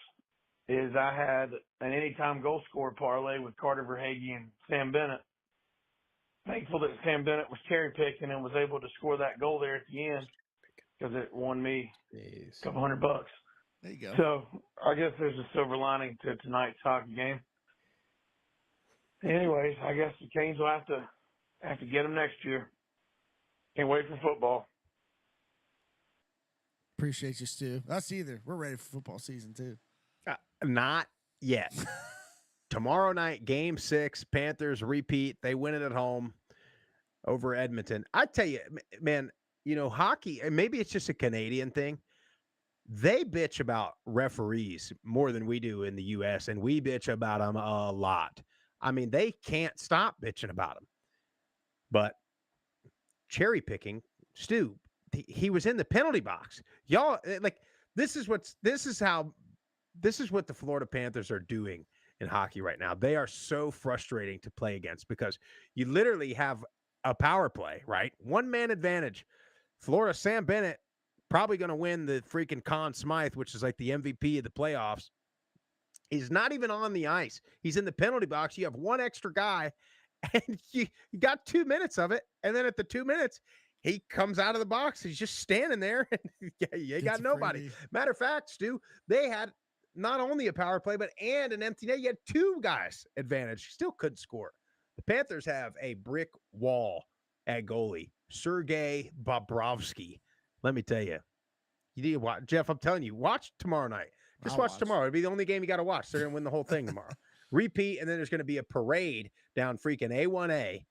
is I had an anytime goal scorer parlay with Carter Verhage and Sam Bennett. Thankful that Sam Bennett was cherry picking and was able to score that goal there at the end, because it won me a couple $100. There you go. So I guess there's a silver lining to tonight's hockey game. Anyways, I guess the Canes will have to get them next year. Can't wait for football. Appreciate you, Stu. Us either. We're ready for football season too. Not yet. Tomorrow night, game 6, Panthers repeat. They win it at home over Edmonton. I tell you, man, hockey, and maybe it's just a Canadian thing. They bitch about referees more than we do in the U.S., and we bitch about them a lot. I mean, they can't stop bitching about them. But cherry picking, Stu, he was in the penalty box. Y'all, this is what the Florida Panthers are doing in hockey right now. They are so frustrating to play against because you literally have a power play, right? 1-man advantage. Florida, Sam Bennett, probably going to win the freaking Conn Smythe, which is like the MVP of the playoffs. He's not even on the ice. He's in the penalty box. You have one extra guy, And you got 2 minutes of it. And then at the 2 minutes, he comes out of the box. He's just standing there. And you got nobody. Matter of fact, Stu, they had not only a power play, and an empty net. You had 2 guys advantage. Still couldn't score. The Panthers have a brick wall at goalie, Sergei Bobrovsky. Let me tell you. You need to watch. Jeff, I'm telling you, watch tomorrow night. Just watch tomorrow. It'll be the only game you got to watch. They're going to win the whole thing tomorrow. Repeat, and then there's going to be a parade down freaking A1A.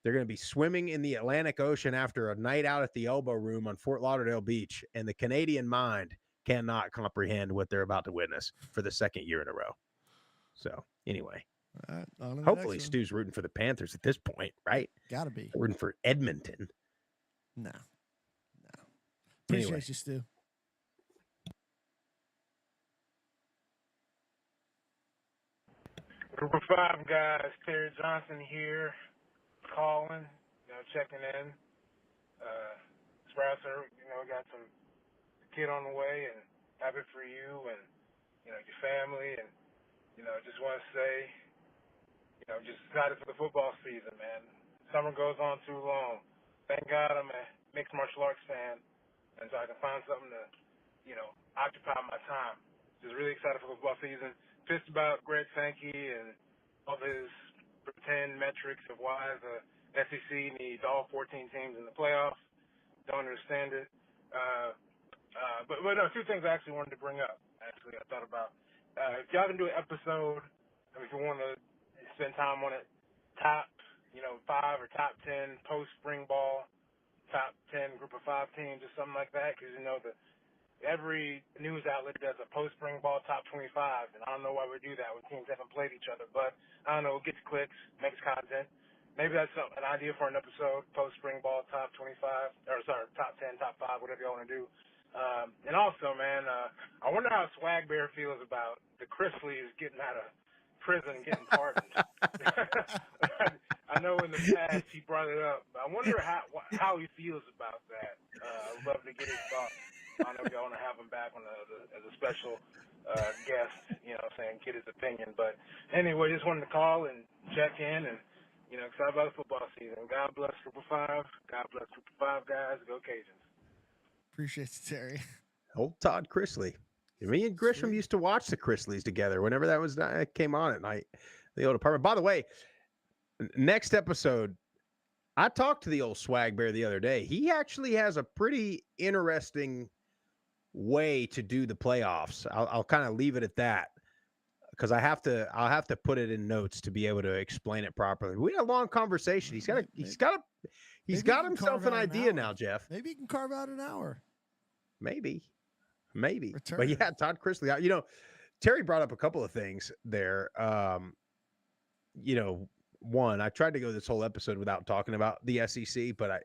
They're going to be swimming in the Atlantic Ocean after a night out at the Elbow Room on Fort Lauderdale Beach, and the Canadian mind cannot comprehend what they're about to witness for the second year in a row. So, anyway. Hopefully Stu's rooting for the Panthers at this point, right? Gotta be. Rooting for Edmonton. No. Appreciate you, Stu. Group of 5 guys, Terry Johnson here, calling, checking in. Sprouser, got some kid on the way, and happy for you and, your family, and, just want to say, just excited for the football season, man. Summer goes on too long. Thank God I'm a mixed martial arts fan, and so I can find something to, occupy my time. Just really excited for the football season. Pissed about Greg Sankey and all his pretend metrics of why the SEC needs all 14 teams in the playoffs. Don't understand it. But no, 2 things I actually wanted to bring up. Actually, I thought about if y'all can do an episode, if you want to spend time on it, top 5 or top 10 post spring ball, top 10 group of 5 teams or something like that, because every news outlet does a post-spring ball top 25, and I don't know why we do that when teams haven't played each other, but I don't know, it gets clicks, makes content. Maybe that's an idea for an episode, post-spring ball top 25, top 10, top 5, whatever y'all want to do. And also, man, I wonder how Swag Bear feels about the Chrisleys getting out of prison, getting pardoned. I know in the past he brought it up, but I wonder how he feels about that. I'd love to get his thoughts. I don't know if y'all want to have him back as a special guest, saying get his opinion. But anyway, just wanted to call and check in and, excited about the football season. God bless Group of 5. God bless Group of 5 guys. Go Cajuns. Appreciate you, Terry. Old Todd Chrisley. Me and Grisham used to watch the Chrisleys together whenever that came on at night. The old apartment. By the way, next episode, I talked to the old Swag Bear the other day. He actually has a pretty interesting way to do the playoffs. I'll kind of leave it at that because I'll have to put it in notes to be able to explain it properly. We had a long conversation. He's got himself an idea now, Jeff. Maybe he can carve out an hour. Maybe. But yeah, Todd Chrisley. Terry brought up a couple of things there. One, I tried to go this whole episode without talking about the SEC, but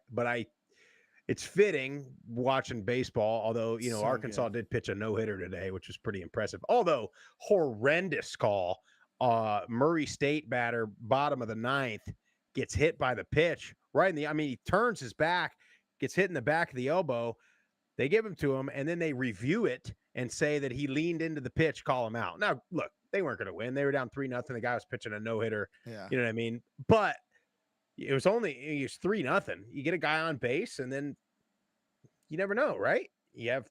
it's fitting watching baseball, although, Arkansas did pitch a no-hitter today, which was pretty impressive. Although, horrendous call. Murray State batter, bottom of the 9th, gets hit by the pitch. He turns his back, gets hit in the back of the elbow. They give him to him, and then they review it and say that he leaned into the pitch, call him out. Now, look, they weren't going to win. They were down 3-0. The guy was pitching a no-hitter. Yeah. You know what I mean? But it was 3-0. You get a guy on base, and then you never know, right? You have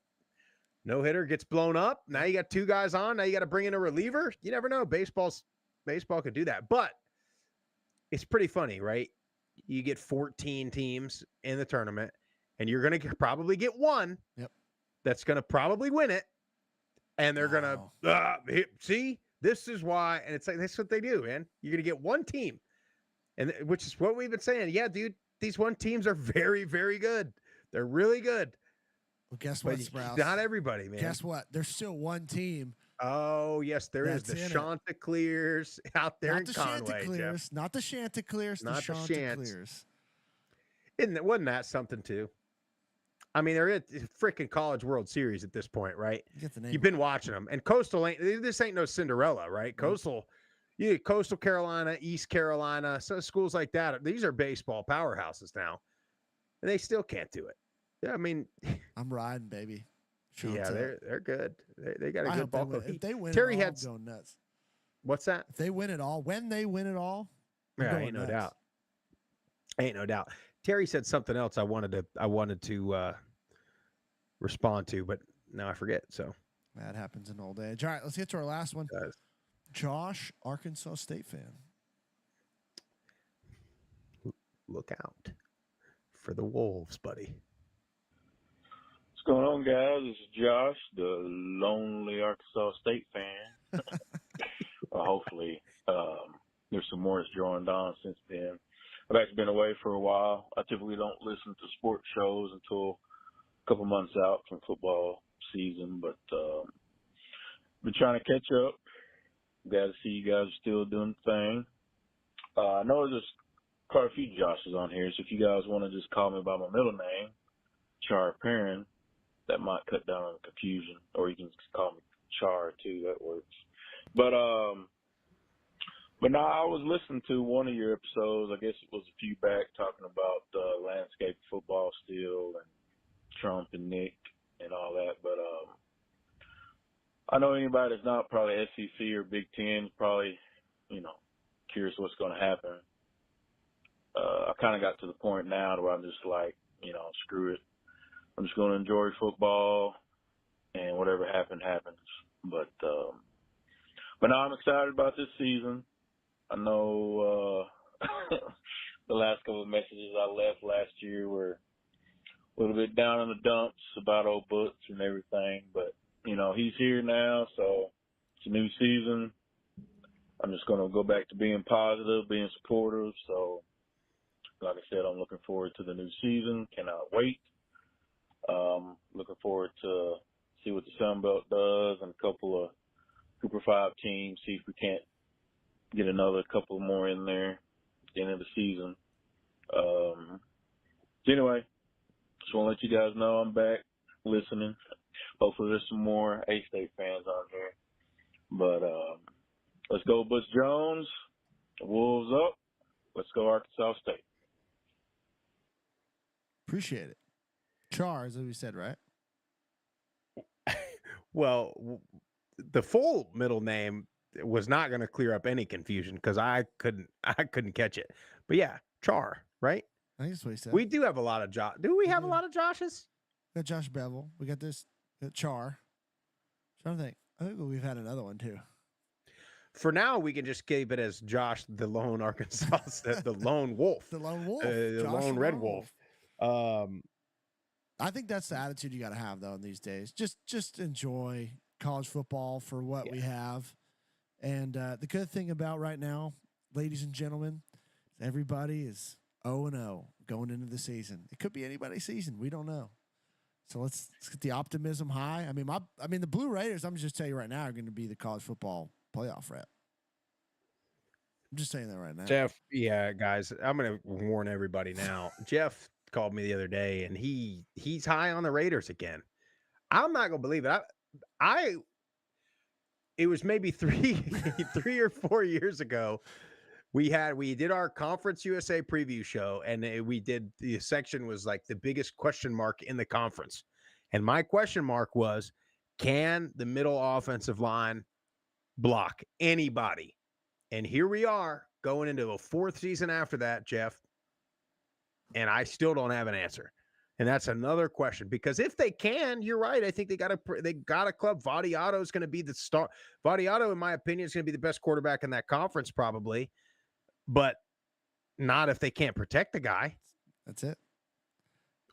no-hitter gets blown up. Now you got 2 guys on. Now you got to bring in a reliever. You never know. Baseball could do that. But it's pretty funny, right? You get 14 teams in the tournament, and you're going to probably get one that's going to probably win it. And they're going to see, this is why. And it's like, that's what they do, man. You're going to get one team. And which is what we've been saying. Yeah, dude, these one teams are very, very good. They're really good. Well, guess what, Sprouse? Not everybody, man. Guess what? There's still one team. Oh, yes, there is. The Chanticleers out there in Conway, Jeff. Not the Chanticleers. Not the Chanticleers. Wasn't that something, too? They're at the freaking College World Series at this point, right? You've been watching them. And Coastal this ain't no Cinderella, right? Coastal, you get Coastal Carolina, East Carolina, so schools like that. These are baseball powerhouses now. And they still can't do it. Yeah, I'm riding, baby. Yeah, they're good. They got a good ball club. If they win Terry it all, had I'm going nuts. What's that? If they win it all, when they win it all, Yeah, ain't no doubt. Ain't no doubt. Terry said something else I wanted to respond to, but now I forget. So that happens in old age. All right, let's get to our last one. Josh, Arkansas State fan. Look out for the Wolves, buddy. What's going on, guys? This is Josh, the lonely Arkansas State fan. Hopefully, there's some more that's joined on since then. I've actually been away for a while. I typically don't listen to sports shows until a couple months out from football season, but been trying to catch up. Glad to see you guys are still doing the thing. I know there's quite a few Joshes on here, so if you guys want to just call me by my middle name, Char Perrin, that might cut down on confusion, or you can just call me Char too. That works. But now I was listening to one of your episodes. I guess it was a few back, talking about landscape football still and Trump and Nick and all that. But I know anybody that's not probably SEC or Big Ten is probably, curious what's going to happen. I kind of got to the point now where I'm just like, screw it. I'm just going to enjoy football, and whatever happens. But now I'm excited about this season. I know the last couple of messages I left last year were a little bit down in the dumps about old Butts and everything. But, he's here now, so it's a new season. I'm just going to go back to being positive, being supportive. So, like I said, I'm looking forward to the new season. Cannot wait. Looking forward to see what the Sun Belt does and a couple of Group of 5 teams, see if we can't get another couple more in there at the end of the season. So anyway, just want to let you guys know I'm back listening. Hopefully there's some more A-State fans on here. But let's go Butch Jones. Wolves up. Let's go Arkansas State. Appreciate it. Char, as we said, right? Well, the full middle name was not going to clear up any confusion because I couldn't catch it. But yeah, Char, right? I think that's what he said. We do have a lot of Josh. Do we have a lot of Joshes? We got Josh Bevel. We got this Char. I'm trying to think. I think we've had another one too. For now, we can just keep it as Josh, the lone Arkansas, the lone wolf, the lone wolf, the lone red wolf. I think that's the attitude you got to have though in these days. Just enjoy college football for what we have. And the good thing about right now, ladies and gentlemen, everybody is 0-0 going into the season. It could be anybody's season. We don't know. So let's get the optimism high. I mean, the Blue Raiders, I'm just telling you right now, are going to be the college football playoff rep. I'm just saying that right now. Jeff, yeah, guys, I'm going to warn everybody now. Jeff called me the other day, and he's high on the Raiders again. I'm not going to believe it. It was maybe three or 4 years ago. We did our Conference USA preview show, and the section was like the biggest question mark in the conference. And my question mark was, can the middle offensive line block anybody? And here we are going into a fourth season after that, Jeff. And I still don't have an answer. And that's another question, because if they can, you're right. I think they got a club. Vadiato is going to be the star. Vadiato, in my opinion, is going to be the best quarterback in that conference, probably, but not if they can't protect the guy. That's it.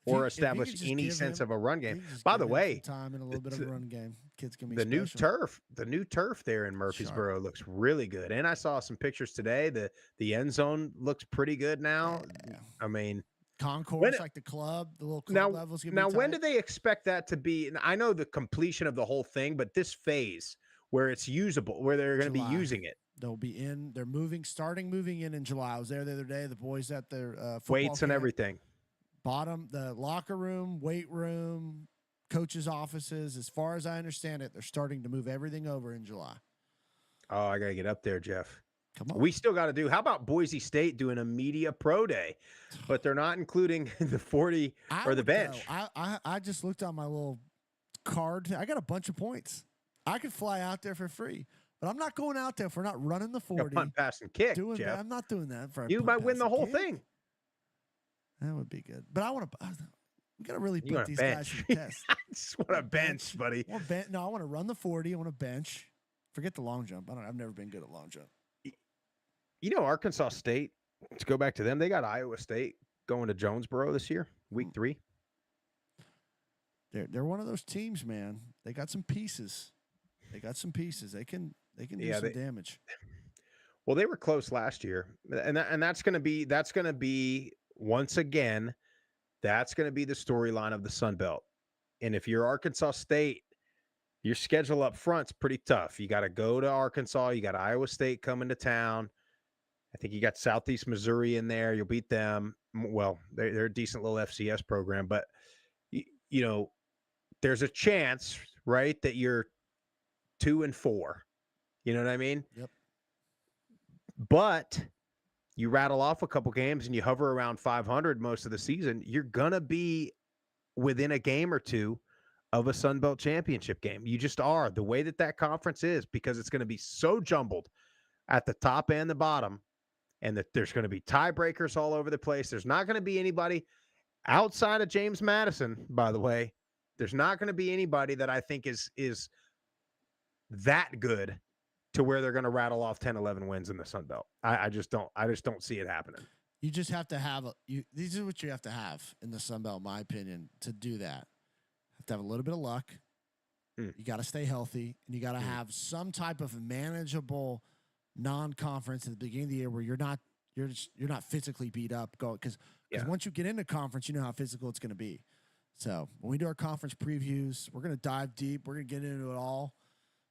Or establish any sense of a run game. By the way, time and a little bit of a run game. Kids can be the new turf there in Murfreesboro looks really good. And I saw some pictures today. The end zone looks pretty good now. Yeah. I mean, concourse, like the club, the little club levels. Now, when do they expect that to be? And I know the completion of the whole thing, but this phase where it's usable, where they're going to be using it. They'll be in. They're moving in July. I was there the other day. The boys at their football weights camp, and everything. Bottom, the locker room, weight room, coaches' offices. As far as I understand it, they're starting to move everything over in July. Oh, I got to get up there, Jeff. Come on. We still got to do. How about Boise State doing a media pro day, but they're not including the 40 or the bench? I just looked on my little card. I got a bunch of points. I could fly out there for free. But I'm not going out there if we're not running the 40. Punt, pass, and kick, doing Jeff. that. I'm not doing that for a You punt, might pass, win the and whole kick. thing. That would be good. But I want to. We got to really You put want these a guys bench. to the test. I just want a bench, buddy. No, I want to run the 40. I want to bench. Forget the long jump. I've never been good at long jump. You know, Arkansas State, to go back to them, they got Iowa State going to Jonesboro this year, week 3. They're one of those teams, man. They got some pieces. They can do some damage. Well, they were close last year, and that's going to be once again, that's going to be the storyline of the Sun Belt. And if you're Arkansas State, your schedule up front's pretty tough. You got to go to Arkansas. You got Iowa State coming to town. I think you got Southeast Missouri in there. You'll beat them. Well, they're a decent little FCS program, but you know, there's a chance, right, that you're 2-4. You know what I mean? Yep. But you rattle off a couple games and you hover around 500 most of the season, you're gonna be within a game or two of a Sun Belt championship game. You just are, the way that conference is, because it's going to be so jumbled at the top and the bottom, and that there's going to be tiebreakers all over the place. There's not going to be anybody outside of James Madison, by the way. There's not going to be anybody that I think is that good to where they're going to rattle off 10, 11 wins in the Sun Belt. I just don't see it happening. You just have to have these are what you have to have in the Sun Belt, in my opinion, to do that. Have to have a little bit of luck. You got to stay healthy, and you got to have some type of manageable non-conference at the beginning of the year where you're not physically beat up. Because once you get into conference, you know how physical it's going to be. So when we do our conference previews, we're going to dive deep. We're going to get into it all.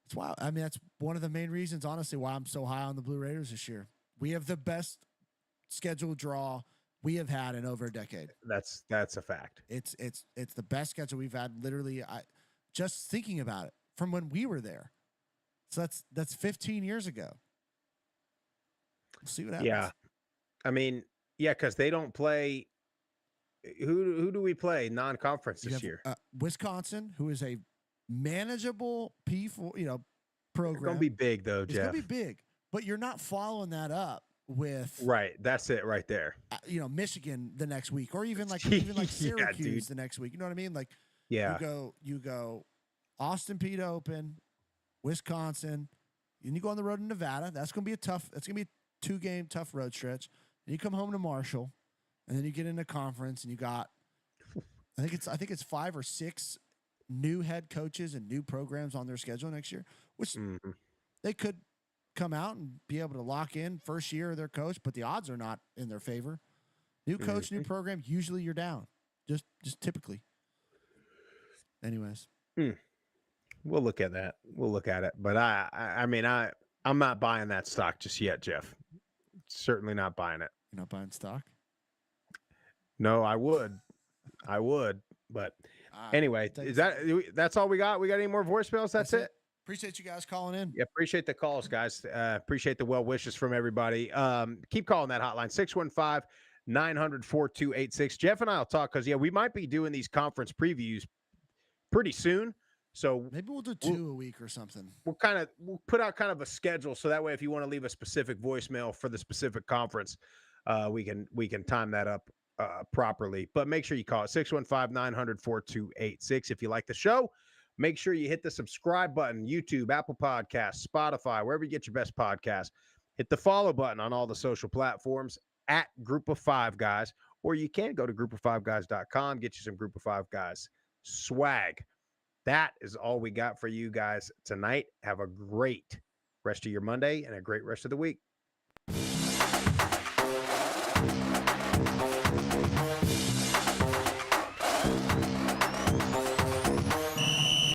That's why. I mean, that's one of the main reasons, honestly, why I'm so high on the Blue Raiders this year. We have the best schedule draw we have had in over a decade. That's a fact. It's the best schedule we've had. Literally, just thinking about it from when we were there. So that's 15 years ago. We'll see what happens. Yeah, I mean, because they don't play. Who do we play non-conference this year? Wisconsin, who is a manageable P4, program. It's gonna be big though, It's Jeff. gonna be big, but you're not following that up with That's it right there. Michigan the next week, or even like Yeah, Syracuse dude. the next week. You know what I mean? Like, Yeah. you go Austin Peay to open, Wisconsin, and you go on the road to Nevada. That's gonna be a 2-game tough road stretch. And you come home to Marshall, and then you get into conference, and you got I think it's 5 or 6 new head coaches and new programs on their schedule next year, which they could come out and be able to lock in first year of their coach, but the odds are not in their favor. New coach, new program, usually you're down. Just typically. Anyways. We'll look at that. We'll look at it. But I'm not buying that stock just yet, Jeff. Certainly not buying it. You're not buying stock? No, I would. But anyway, that's all we got? We got any more voicemails? That's it? Appreciate you guys calling in. Yeah, appreciate the calls, guys. Appreciate the well wishes from everybody. Keep calling that hotline, 615-900-4286. Jeff and I will talk because, we might be doing these conference previews pretty soon. So maybe we'll do 2 a week or something. We'll put out kind of a schedule so that way if you want to leave a specific voicemail for the specific conference, we can time that up properly. But make sure you call it 615-900-4286. If you like the show, make sure you hit the subscribe button, YouTube, Apple Podcasts, Spotify, wherever you get your best podcasts. Hit the follow button on all the social platforms at Group of Five Guys, or you can go to groupof5guys.com, get you some Group of Five Guys swag. That is all we got for you guys tonight. Have a great rest of your Monday and a great rest of the week.